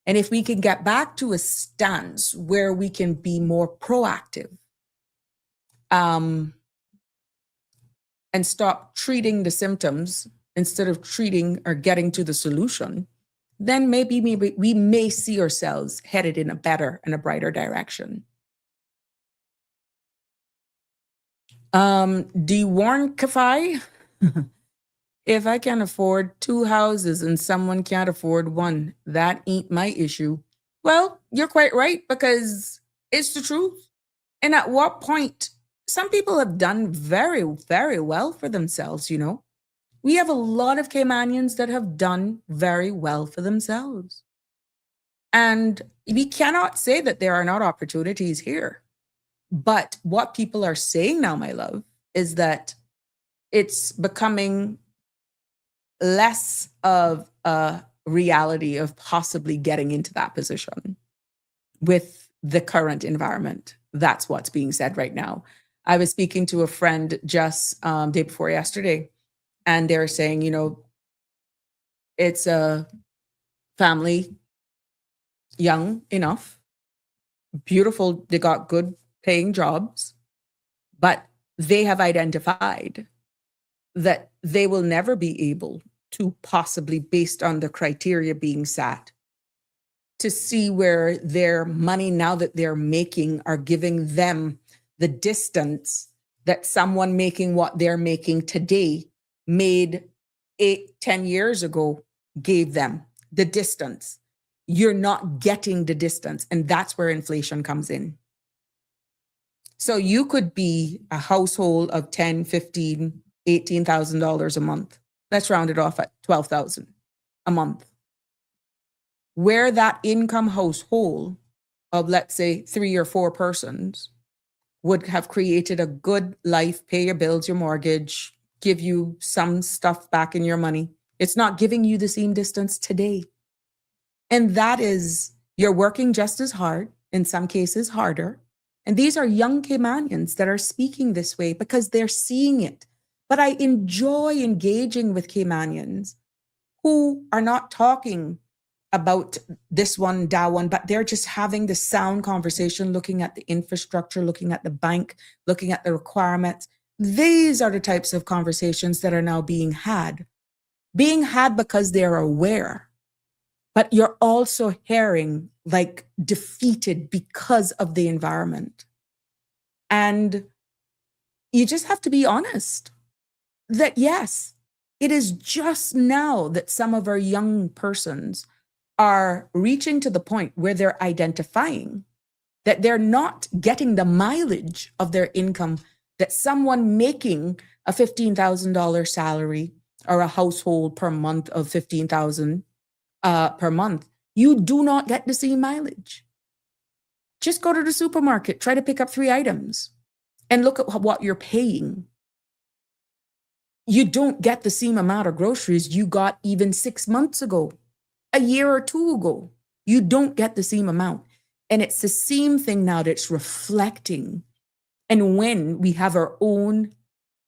And if we can get back to a stance where we can be more proactive and stop treating the symptoms instead of treating or getting to the solution, then maybe we may see ourselves headed in a better and a brighter direction. Dewarn Kafai, if I can afford 2 houses and someone can't afford 1, that ain't my issue. Well, you're quite right, because it's the truth. And at what point, some people have done very, very well for themselves, We have a lot of Caymanians that have done very well for themselves. And we cannot say that there are not opportunities here. But what people are saying now, my love, is that it's becoming less of a reality of possibly getting into that position with the current environment. That's what's being said right now. I was speaking to a friend just day before yesterday, and they're saying, you know, it's a family, young enough, beautiful, they got good paying jobs, but they have identified that they will never be able to possibly, based on the criteria being set, to see where their money now that they're making are giving them the distance that someone making what they're making today made 8-10 years ago gave them the distance. You're not getting the distance, and that's where inflation comes in. So you could be a household of $10, $15, $18,000 a month. Let's round it off at $12,000 a month. Where that income household of, let's say, 3 or 4 persons would have created a good life, pay your bills, your mortgage, give you some stuff back in your money. It's not giving you the same distance today. And that is, you're working just as hard, in some cases harder. And these are young Caymanians that are speaking this way because they're seeing it. But I enjoy engaging with Caymanians who are not talking about this one, that one, but they're just having the sound conversation, looking at the infrastructure, looking at the bank, looking at the requirements. These are the types of conversations that are now being had because they're aware. But you're also hearing like defeated because of the environment. And you just have to be honest that yes, it is just now that some of our young persons are reaching to the point where they're identifying that they're not getting the mileage of their income that someone making a $15,000 salary or a household per month of $15,000 per month, you do not get the same mileage. Just go to the supermarket, try to pick up 3 items and look at what you're paying. You don't get the same amount of groceries you got even 6 months ago, a year or 2 ago. You don't get the same amount. And it's the same thing now that's reflecting. And when we have our own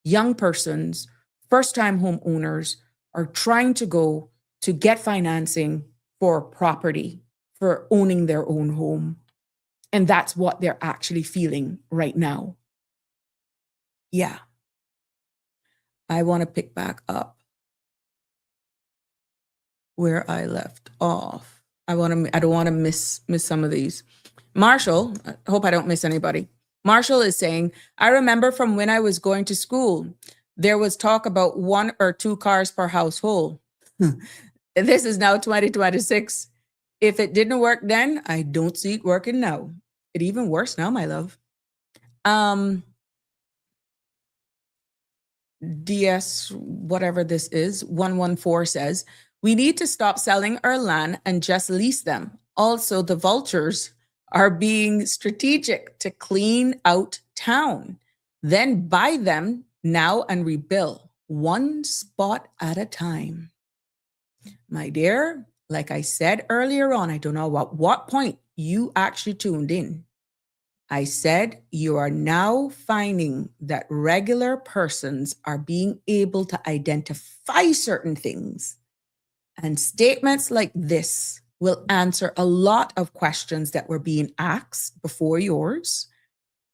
young persons, first-time homeowners are trying to go to get financing for property, for owning their own home. And that's what they're actually feeling right now. Yeah. I want to pick back up where I left off. I don't want to miss some of these. Marshall, I hope I don't miss anybody. Marshall is saying, I remember from when I was going to school, there was talk about 1 or 2 cars per household. This is now 2026. If it didn't work then, I don't see it working now. It's even worse now, my love. DS, whatever this is, 114 says, we need to stop selling our land and just lease them. Also, the vultures are being strategic to clean out town, then buy them now and rebuild 1 spot at a time. My dear, like I said earlier on, I don't know at what point you actually tuned in. I said you are now finding that regular persons are being able to identify certain things. And statements like this will answer a lot of questions that were being asked before yours.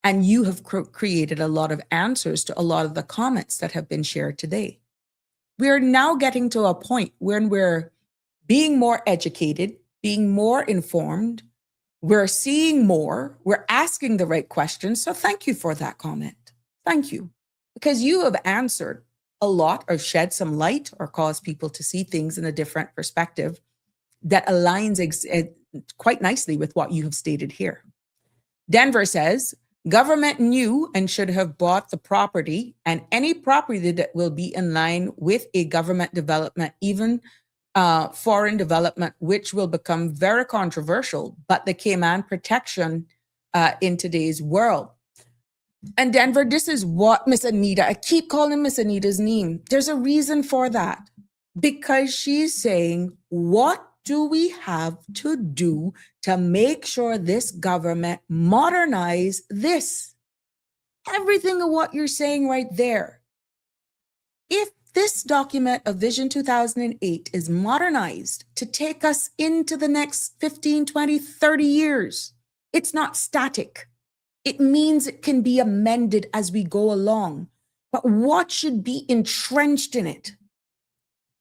And you have created a lot of answers to a lot of the comments that have been shared today. We are now getting to a point when we're being more educated, being more informed. We're seeing more. We're asking the right questions. So thank you for that comment. Thank you. Because you have answered a lot or shed some light or caused people to see things in a different perspective that aligns quite nicely with what you have stated here. Denver says, government knew and should have bought the property, and any property that will be in line with a government development, even foreign development, which will become very controversial, but the Cayman protection in today's world. And Denver, this is what Miss Anita, I keep calling Miss Anita's name. There's a reason for that. Because she's saying, what do we have to do to make sure this government modernize this? Everything of what you're saying right there. If this document of Vision 2008 is modernized to take us into the next 15, 20, 30 years, it's not static. It means it can be amended as we go along. But what should be entrenched in it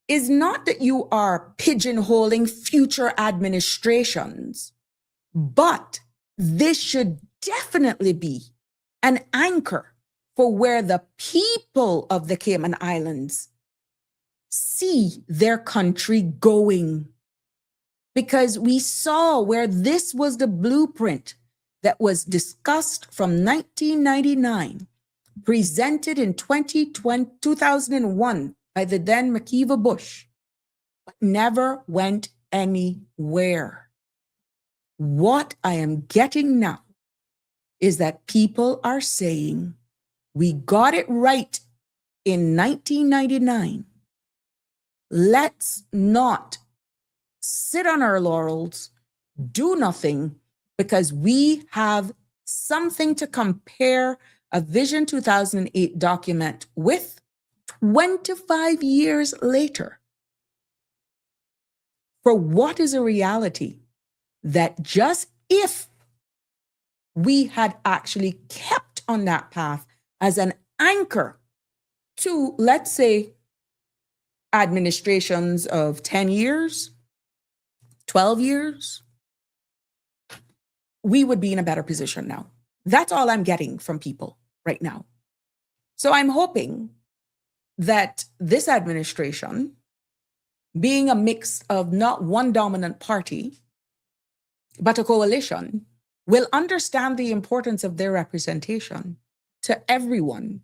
is not that you are pigeonholing future administrations, but this should definitely be an anchor for where the people of the Cayman Islands see their country going. Because we saw where this was the blueprint that was discussed from 1999, presented in 2001 by the then McKeever Bush, but never went anywhere. What I am getting now is that people are saying, we got it right in 1999. Let's not sit on our laurels, do nothing, because we have something to compare a Vision 2008 document with 25 years later. For what is a reality that just if we had actually kept on that path as an anchor to, let's say, administrations of 10 years, 12 years, we would be in a better position now. That's all I'm getting from people right now. So I'm hoping that this administration, being a mix of not one dominant party, but a coalition, will understand the importance of their representation to everyone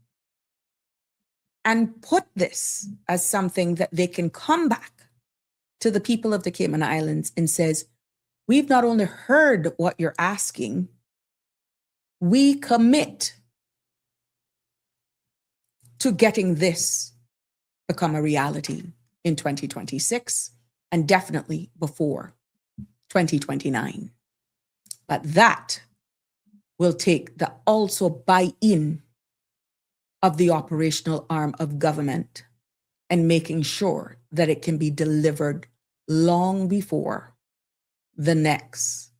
and put this as something that they can come back to the people of the Cayman Islands and says, we've not only heard what you're asking, we commit to getting this become a reality in 2026 and definitely before 2029. But that will take the also buy-in of the operational arm of government and making sure that it can be delivered long before this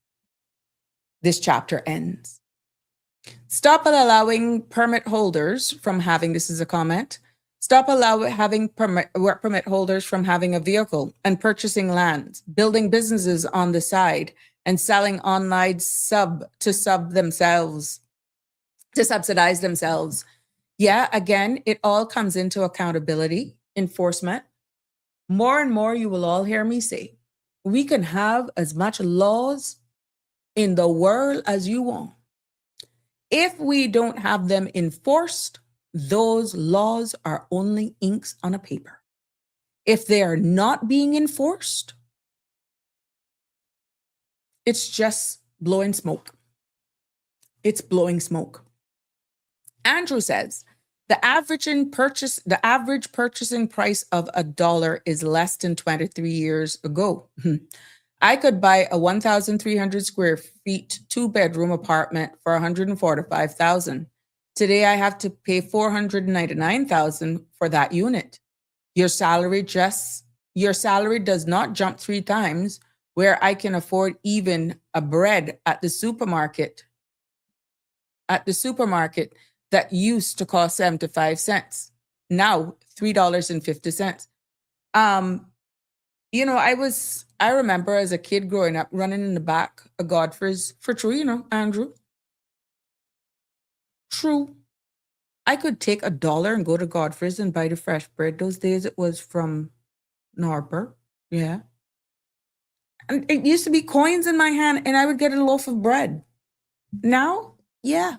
chapter ends. Stop allowing permit holders from having, this is a comment, stop having work permit holders from having a vehicle and purchasing lands, building businesses on the side, and selling online to subsidize themselves. Yeah, again, it all comes into accountability, enforcement. More and more, you will all hear me say, we can have as much laws in the world as you want. If we don't have them enforced, those laws are only inks on a paper. If they are not being enforced, it's just blowing smoke. It's blowing smoke. Andrew says, the average purchasing price of $1 is less than 23 years ago. I could buy a 1,300 square feet, 2-bedroom apartment for $145,000. Today, I have to pay $499,000 for that unit. Your salary does not jump 3 times, where I can afford even a bread at the supermarket. That used to cost 75 cents. Now, $3.50. I remember as a kid growing up running in the back of Godfrey's for true, Andrew. True. I could take $1 and go to Godfrey's and buy the fresh bread. Those days it was from Norbert. Yeah. And it used to be coins in my hand and I would get a loaf of bread. Now, yeah.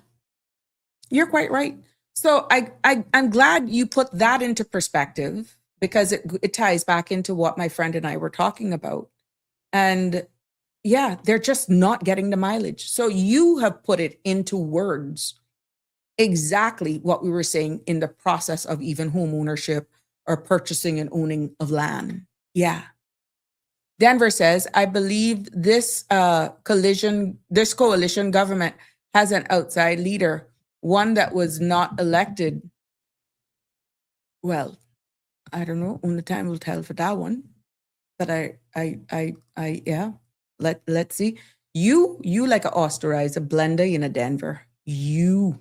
You're quite right. So I'm glad you put that into perspective because it ties back into what my friend and I were talking about. And yeah, they're just not getting the mileage. So you have put it into words exactly what we were saying in the process of even home ownership or purchasing and owning of land. Yeah. Denver says, I believe this coalition government has an outside leader, one that was not elected. Well, I don't know. Only time will tell for that one. But yeah. Let's see. You like a osterizer blender in a Denver. You.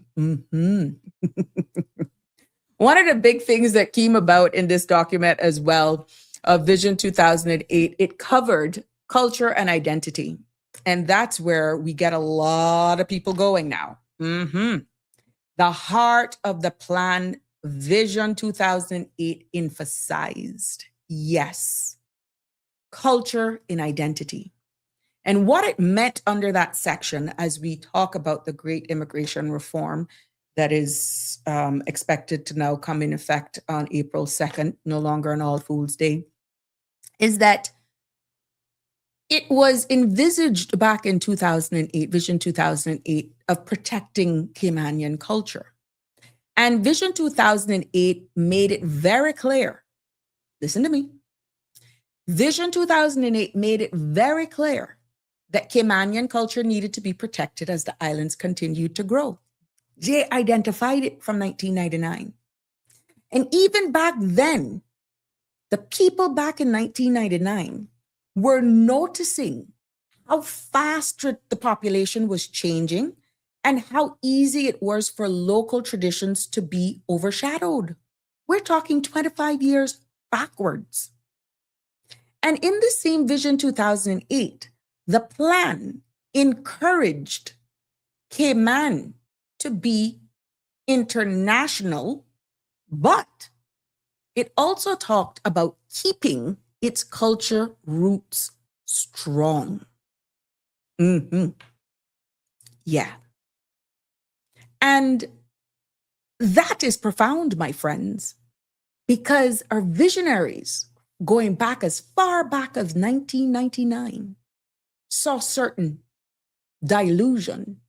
One of the big things that came about in this document as well of Vision 2008, it covered culture and identity. And that's where we get a lot of people going now. The heart of the plan, Vision 2008 emphasized, yes, culture and identity. And what it meant under that section as we talk about the great immigration reform that is expected to now come in effect on April 2nd, no longer on All Fools Day, is that it was envisaged back in 2008, Vision 2008, of protecting Caymanian culture. And Vision 2008 made it very clear, listen to me, Vision 2008 made it very clear that Caymanian culture needed to be protected as the islands continued to grow. They identified it from 1999. And even back then, the people back in 1999 were noticing how fast the population was changing and how easy it was for local traditions to be overshadowed. We're talking 25 years backwards. And in the same Vision 2008, the plan encouraged Cayman to be international, but it also talked about keeping its culture roots strong. Yeah. And that is profound, my friends, because our visionaries, going back as far back as 1999, saw certain dilution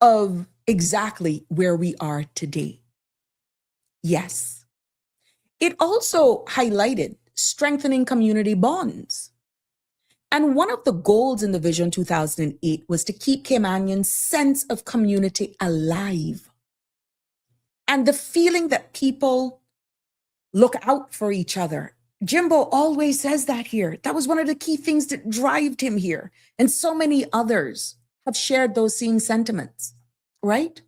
of exactly where we are today. Yes. It also highlighted strengthening community bonds. And one of the goals in the Vision 2008 was to keep Caymanians' sense of community alive. And the feeling that people look out for each other. Jimbo always says that here. That was one of the key things that drove him here. And so many others have shared those same sentiments, right?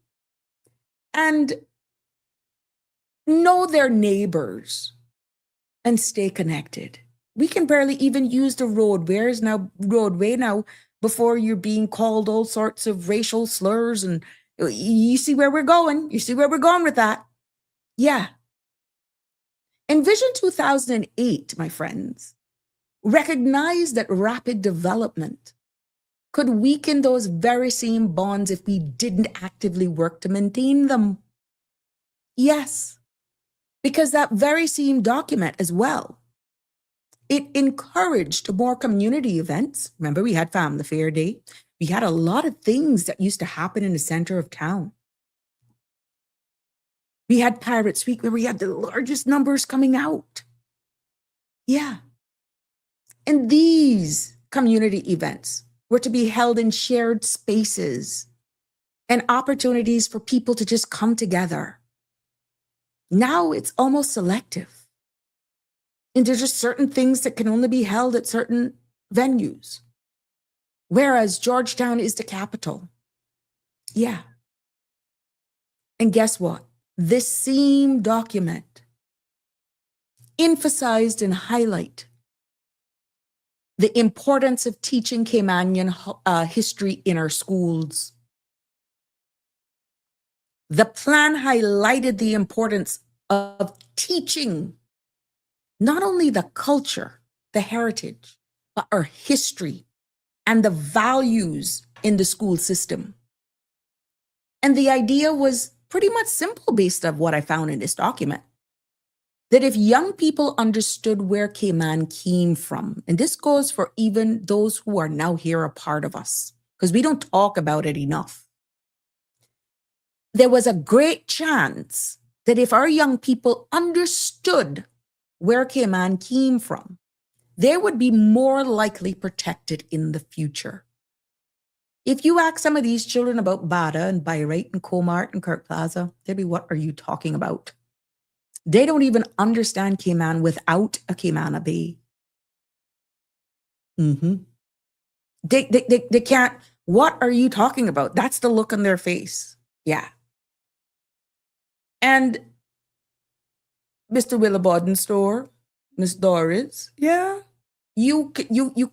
And know their neighbors and stay connected. We can barely even use the roadway now before you're being called all sorts of racial slurs. And you see where we're going. You see where we're going with that. Yeah. And Vision 2008, my friends, recognized that rapid development could weaken those very same bonds if we didn't actively work to maintain them. Yes, because that very same document as well, it encouraged more community events. Remember, we had Family Fair Day. We had a lot of things that used to happen in the center of town. We had Pirates Week where we had the largest numbers coming out. Yeah. And these community events were to be held in shared spaces and opportunities for people to just come together. Now it's almost selective. And there's just certain things that can only be held at certain venues. Whereas Georgetown is the capital. Yeah. And guess what? This same document emphasized and highlight the importance of teaching Caymanian history in our schools. The plan highlighted the importance of teaching not only the culture, the heritage, but our history and the values in the school system. And the idea was pretty much simple based on what I found in this document. That if young people understood where Cayman came from, and this goes for even those who are now here a part of us, because we don't talk about it enough, there was a great chance that if our young people understood where Cayman came from, they would be more likely protected in the future. If you ask some of these children about Bada and Bayreuth and Comart and Kirk Plaza, they'd be, what are you talking about? They don't even understand Cayman without a Cayman Bay. They can't, what are you talking about? That's the look on their face. Yeah. And Mr. Williborden store, Miss Doris, yeah. You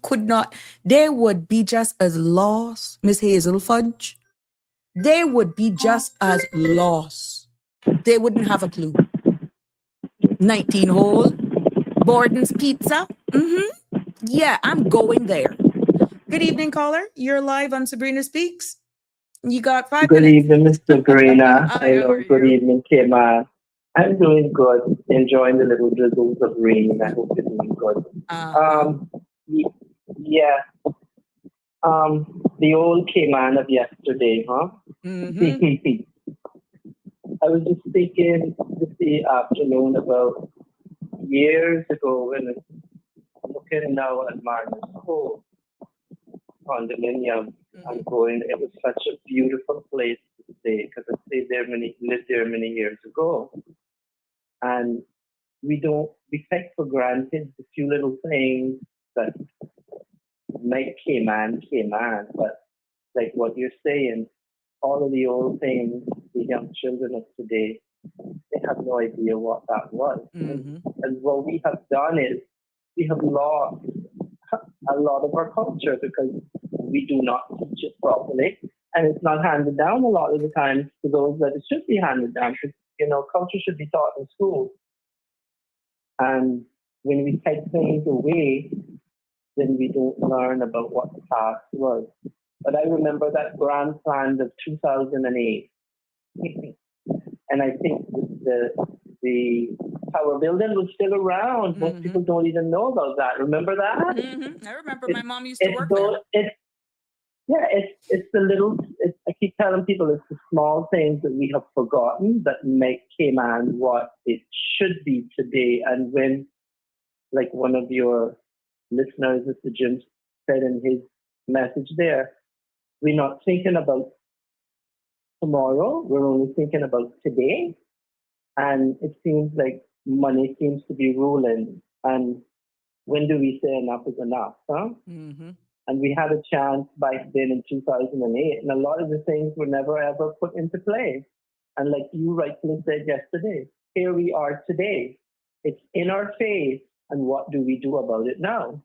could not, they would be just as lost, Miss Hazel Fudge. They would be just as lost. They wouldn't have a clue. 19 hole, Borden's Pizza. Yeah, I'm going there. Good evening, caller. You're live on Sabrina Speaks. You got 5 Good minutes. evening, Mr. Sabrina. Hi, how Hello, are good you? evening, Cayman. I'm doing good, enjoying the little drizzles of rain. I hope you're doing good. Y- yeah, the old Cayman of yesterday, huh? I was just thinking this afternoon about years ago when I'm looking now at Martin's Cove condominium. I'm going, it was such a beautiful place to stay because I lived there many years ago. And we take for granted the few little things that make Cayman, but like what you're saying, all of the old things, the young children of today, they have no idea what that was. And what we have done is we have lost a lot of our culture because we do not teach it properly, and it's not handed down a lot of the times to those that it should be handed down. Because, culture should be taught in school. And when we take things away, then we don't learn about what the past was. But I remember that grand plan of 2008, and I think the Tower Building was still around. Most people don't even know about that. Remember that? I remember my mom used to work there. It's the little. I keep telling people it's the small things that we have forgotten that make Cayman what it should be today. And when, like one of your listeners, Mr. Jim, said in his message there, we're not thinking about tomorrow. We're only thinking about today. And it seems like money seems to be ruling. And when do we say enough is enough, huh? And we had a chance back then in 2008, and a lot of the things were never ever put into play. And like you rightfully said yesterday, here we are today. It's in our face, and what do we do about it now?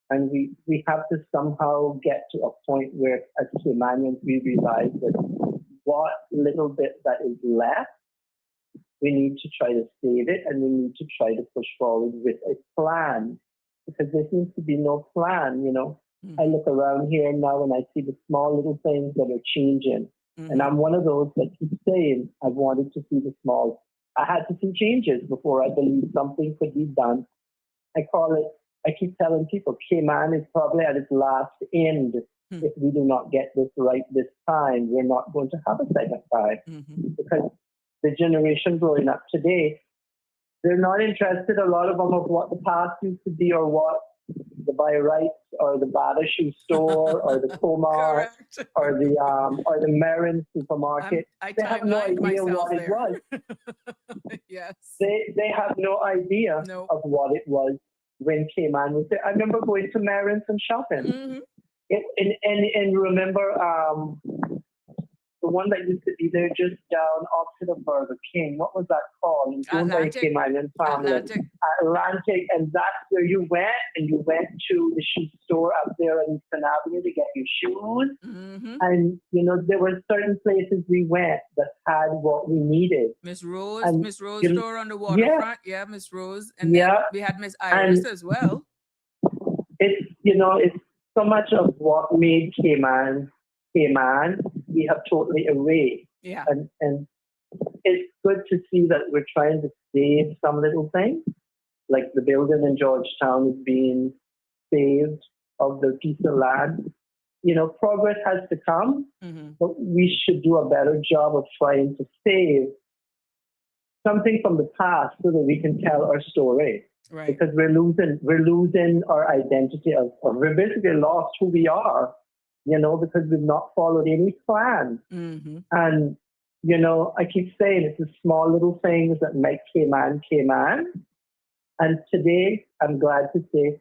And we have to somehow get to a point where, as Caymanians, we realize that what little bit that is left, we need to try to save it, and we need to try to push forward with a plan. Because there seems to be no plan, I look around here now and I see the small little things that are changing. And I'm one of those that keep saying I wanted to see the small. I had to see changes before I believed something could be done. I keep telling people, Cayman is probably at its last end. If we do not get this right this time, we're not going to have a second time. Because the generation growing up today, they're not interested, a lot of them, of what the past used to be or what the Bayreuth or the Bada shoe store or the Comar or the Marin supermarket. They have no idea what it was. Yes. They have no idea of what it was when Cayman was there. I remember going to Marin's and shopping. And remember the one that used to be there just down opposite of Burger King. What was that called? Atlantic. Atlantic, and that's where you went, and you went to the shoe store up there on Eastern Avenue to get your shoes. And there were certain places we went that had what we needed. Miss Rose you know, store on the waterfront. Yeah, Miss Rose, and then we had Miss Iris as well. It's so much of what made Cayman, we have totally erased. Yeah. And it's good to see that we're trying to save some little things, like the building in Georgetown is being saved of the piece of land. progress has to come, Mm-hmm. but we should do a better job of trying to save something from the past so that we can tell our story. Right. Because we're losing our identity, or we're basically lost who we are, because we've not followed any plan. Mm-hmm. And, I keep saying it's the small little things that make Cayman Cayman. And today, I'm glad to say,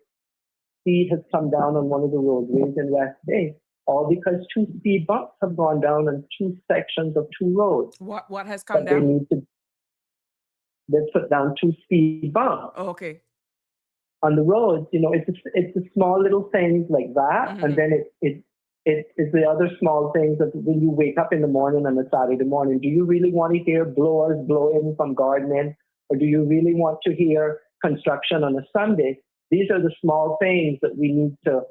speed has come down on one of the roadways in West Bay, all because 2 speed bumps have gone down on 2 sections of 2 roads. What has come But they down? need to, they put down 2 speed bumps Oh, okay. on the roads. It's the small little things like that, Mm-hmm. and then it's the other small things that when you wake up in the morning on a Saturday morning, do you really want to hear blowers blowing from gardening, or do you really want to hear construction on a Sunday? These are the small things that we need to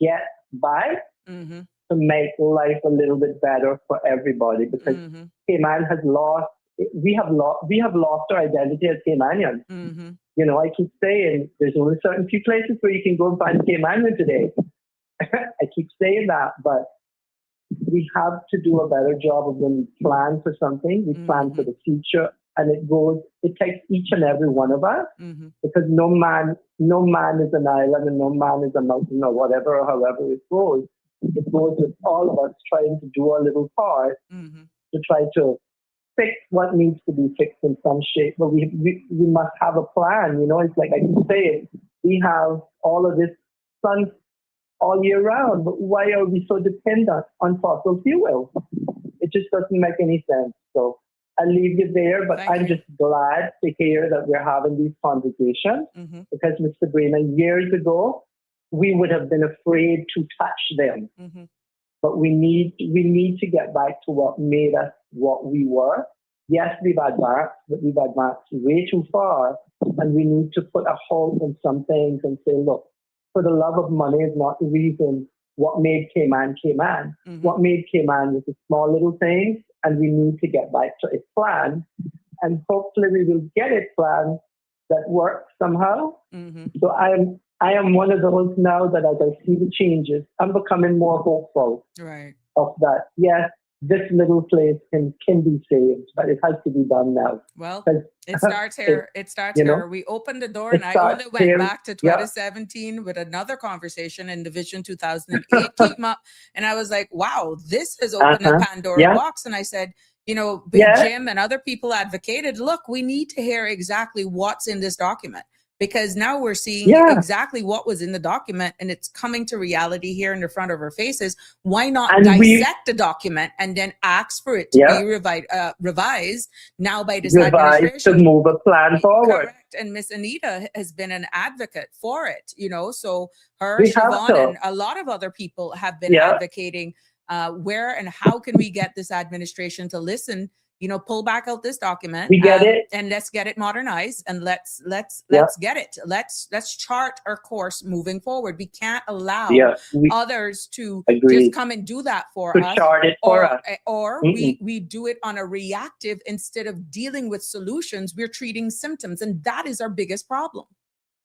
get by Mm-hmm. to make life a little bit better for everybody. Because Mm-hmm. Cayman has lost, we have lost our identity as Caymanians. Mm-hmm. I keep saying there's only certain few places where you can go and find Caymanian today. I keep saying that, but we have to do a better job of when we plan for something, we plan for the future, and it takes each and every one of us, Mm-hmm. because no man is an island and no man is a mountain, or whatever, or however it goes. It goes with all of us trying to do our little part Mm-hmm. to try to fix what needs to be fixed in some shape. But we must have a plan. It's like I keep saying, we have all of this sun all year round, but why are we so dependent on fossil fuel? It just doesn't make any sense. So I'll leave you there, but Thank I'm you. just glad to hear that we're having these conversations, Mm-hmm. because, Ms. Sabrina, years ago, we would have been afraid to touch them. Mm-hmm. But we need to get back to what made us what we were. Yes, we've advanced, but we've advanced way too far, and we need to put a halt on some things and say, look, for the love of money is not the reason what made Cayman Cayman. Mm-hmm. What made Cayman was the small little things, and we need to get back to its plan, and hopefully we will get it planned that works somehow. Mm-hmm. So I am one of those now that as I see the changes, I'm becoming more hopeful Right. of that. Yes, this little place can be saved, but it has to be done now. Well, 'Cause it starts here. It starts you know, here. We opened the door, it and I starts only went here. back to Yeah. 2017 with another conversation, and the Vision 2008 came up, and I was like, "Wow, this has opened a Pandora Yeah. box." And I said, Yeah. Jim and other people advocated, look, we need to hear exactly what's in this document, because now we're seeing Yeah. exactly what was in the document, and it's coming to reality here in the front of our faces. Why not And dissect the document and then ask for it to Yeah. be revised now by this Revised to administration? move a plan forward. Correct. And Miss Anita has been an advocate for it, so her, We have Siobhan, to. and a lot of other people have been Yeah. advocating where and how can we get this administration to listen, pull back out this document. We get it. And let's get it modernized, and let's Yeah. get it. Let's chart our course moving forward. We can't allow Yeah. We others to agree. just come and do that for To us, chart it for or, us. or Mm-mm. we do it on a reactive instead of dealing with solutions. We're treating symptoms, and that is our biggest problem.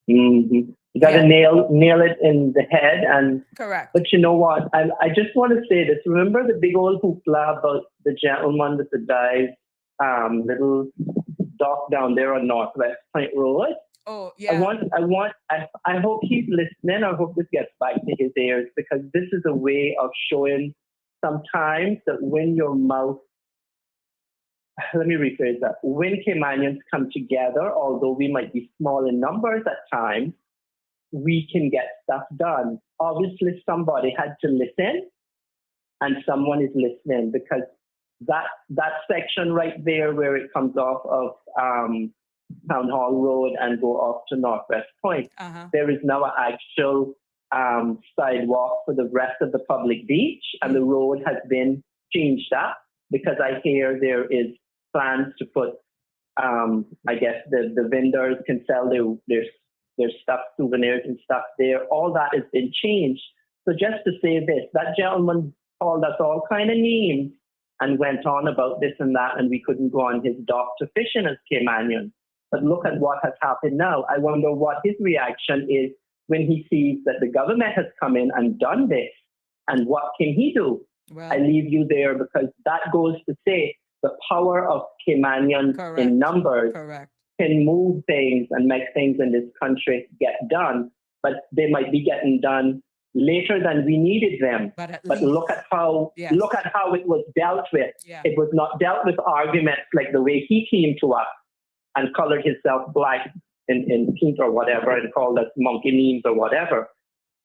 Mm-hmm. You got to nail it in the head. And Correct. but you know what? I just want to say this. Remember the big old hoopla about the gentleman with the dive little dock down there on Northwest Point Road? Oh yeah. I hope he's listening. I hope this gets back to his ears, because this is a way of showing sometimes that when your mouth, let me rephrase that. When Caymanians come together, although we might be small in numbers at times, we can get stuff done. Obviously, somebody had to listen, and someone is listening, because that section right there where it comes off of Town Hall Road and go off to Northwest Point, there is now an actual sidewalk for the rest of the public beach, and the road has been changed up, because I hear there is plans to put, I guess the vendors can sell their stuff, souvenirs and stuff there. All that has been changed. So just to say this, that gentleman called us all kind of names and went on about this and that, and we couldn't go on his dock to fishing as Caymanians. But look at what has happened now. I wonder what his reaction is when he sees that the government has come in and done this. And what can he do? Well, I leave you there because that goes to say the power of Caymanians correct. in numbers Correct. can move things and make things in this country get done, but they might be getting done later than we needed them. But at But least, look at how yes. look at how it was dealt with. Yeah. It was not dealt with arguments like the way he came to us and colored himself black in paint or whatever and called us monkey memes or whatever.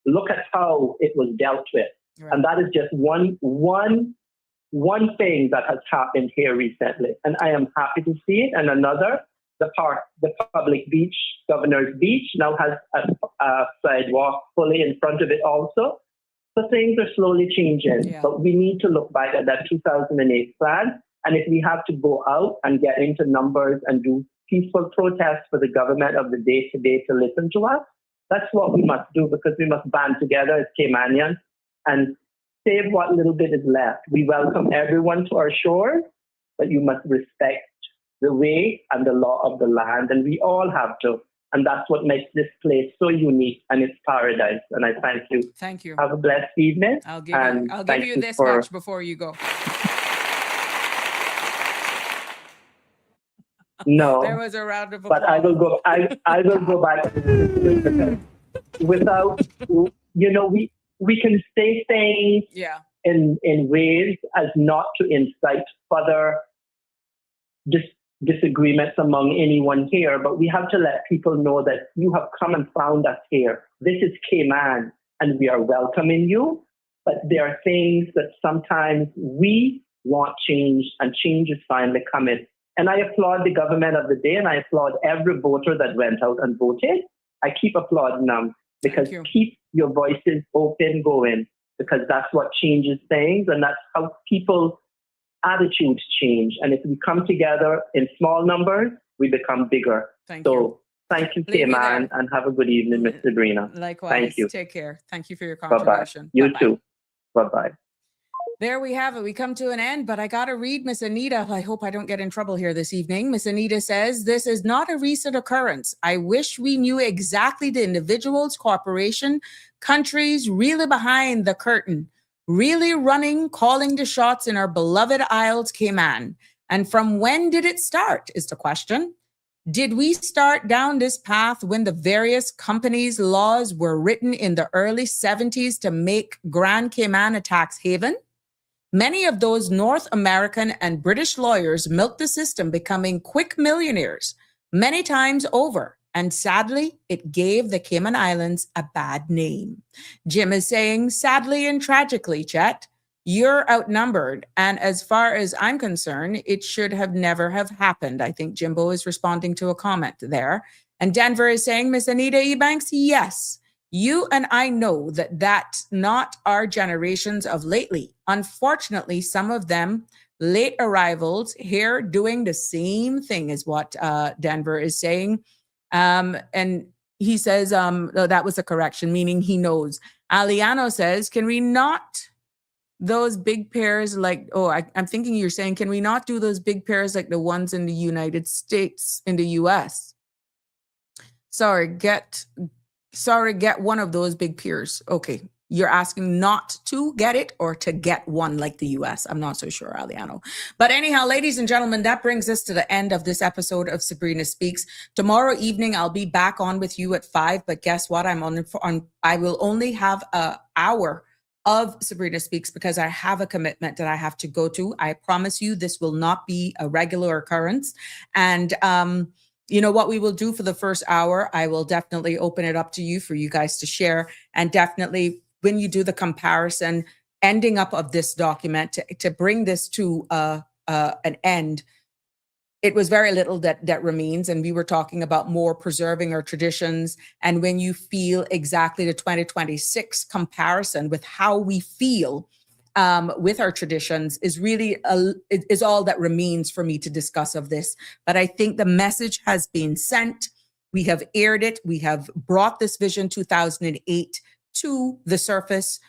Look at how it was dealt with. Right. And that is just one thing that has happened here recently. And I am happy to see it. And another, the public beach, Governor's Beach, now has a sidewalk fully in front of it also. So things are slowly changing. Yeah. But we need to look back at that 2008 plan. And if we have to go out and get into numbers and do peaceful protests for the government of the day today to listen to us, that's what we must do, because we must band together as Caymanians and save what little bit is left. We welcome everyone to our shores, but you must respect the way and the law of the land, and we all have to. And that's what makes this place so unique, and it's paradise. And I thank you. Thank you. Have a blessed evening. I'll give thank you you this for- much before you go. No, There was a round of applause. but I will go. I will go back without. We can say things Yeah. in ways as not to incite further disagreements among anyone here, but we have to let people know that you have come and found us here. This is Cayman, and we are welcoming you. But there are things that sometimes we want change, and change is finally coming. And I applaud the government of the day, and I applaud every voter that went out and voted. I keep applauding them because you. keep your voices open going, because that's what changes things, and that's how people's attitudes change. And if we come together in small numbers, we become bigger. Thank you. So thank you, Leave me Cayman, there. and have a good evening, Miss Sabrina. Likewise. Thank you. Take care. Thank you for your Bye-bye. contribution. You Bye-bye. too. Bye-bye. There we have it. We come to an end, but I got to read Miss Anita. I hope I don't get in trouble here this evening. Miss Anita says, this is not a recent occurrence. I wish we knew exactly the individuals, corporation, countries really behind the curtain, really running, calling the shots in our beloved Isles, Cayman. And from when did it start is the question. Did we start down this path when the various companies' laws were written in the early 70s to make Grand Cayman a tax haven? Many of those North American and British lawyers milked the system, becoming quick millionaires many times over. And sadly, it gave the Cayman Islands a bad name. Jim is saying, sadly and tragically, Chet, you're outnumbered. And as far as I'm concerned, it should have never have happened. I think Jimbo is responding to a comment there. And Denver is saying, Miss Anita Ebanks, yes. You and I know that that's not our generations of lately. Unfortunately, some of them late arrivals here doing the same thing is what Denver is saying. And he says, no, that was a correction, meaning he knows. Aliano says, can we not those big pairs like, I'm thinking you're saying, can we not do those big pairs like the ones in the United States, in the US? Sorry, get one of those big piers. Okay. You're asking not to get it or to get one like the US. I'm not so sure, Aliano. But anyhow, ladies and gentlemen, that brings us to the end of this episode of Sabrina Speaks. Tomorrow evening, I'll be back on with you at 5. But guess what? I will only have an hour of Sabrina Speaks because I have a commitment that I have to go to. I promise you this will not be a regular occurrence. And, you know what we will do for the first hour? I will definitely open it up to you for you guys to share. And definitely when you do the comparison, ending up of this document to bring this to an end, it was very little that remains. And we were talking about more preserving our traditions. And when you feel exactly the 2026 comparison with how we feel with our traditions is really is all that remains for me to discuss of this. But I think the message has been sent. We have aired it. We have brought this Vision 2008 to the surface.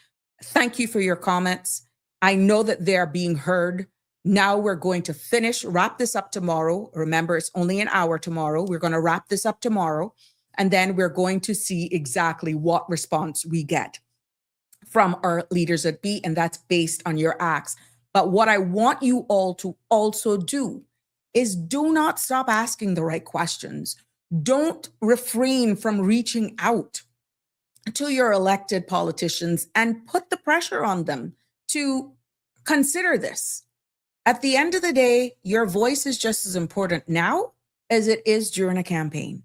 Thank you for your comments. I know that they're being heard. Now we're going to wrap this up tomorrow. Remember, it's only an hour tomorrow. We're going to wrap this up tomorrow. And then we're going to see exactly what response we get from our leaders that be, and that's based on your acts. But what I want you all to also do is do not stop asking the right questions. Don't refrain from reaching out to your elected politicians and put the pressure on them to consider this. At the end of the day, your voice is just as important now as it is during a campaign.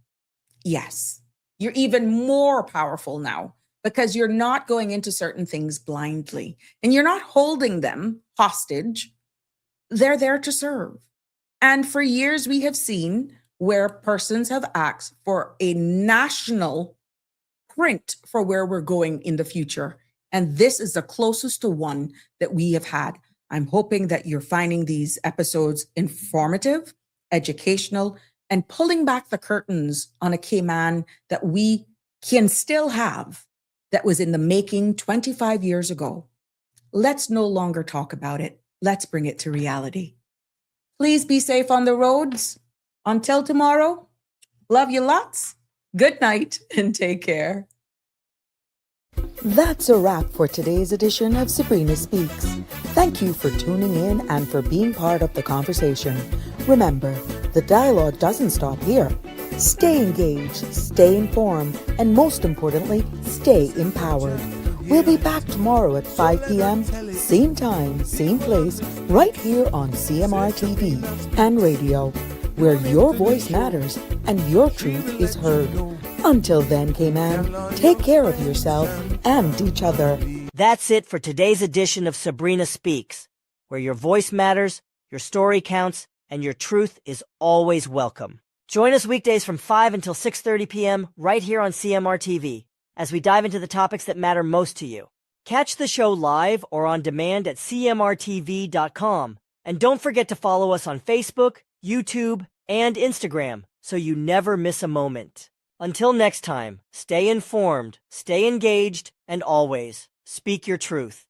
Yes, you're even more powerful now because you're not going into certain things blindly and you're not holding them hostage. They're there to serve. And for years, we have seen where persons have asked for a national print for where we're going in the future. And this is the closest to one that we have had. I'm hoping that you're finding these episodes informative, educational, and pulling back the curtains on a Cayman that we can still have that was in the making 25 years ago. Let's no longer talk about it. Let's bring it to reality. Please be safe on the roads. Until tomorrow, love you lots. Good night and take care. That's a wrap for today's edition of Sabrina Speaks. Thank you for tuning in and for being part of the conversation. Remember, the dialogue doesn't stop here. Stay engaged, stay informed, and most importantly, stay empowered. We'll be back tomorrow at 5 p.m., same time, same place, right here on CMR TV and radio, where your voice matters and your truth is heard. Until then, Cayman, take care of yourself and each other. That's it for today's edition of Sabrina Speaks, where your voice matters, your story counts, and your truth is always welcome. Join us weekdays from 5 until 6:30 p.m. right here on CMR TV as we dive into the topics that matter most to you. Catch the show live or on demand at cmrtv.com. And don't forget to follow us on Facebook, YouTube, and Instagram so you never miss a moment. Until next time, stay informed, stay engaged, and always speak your truth.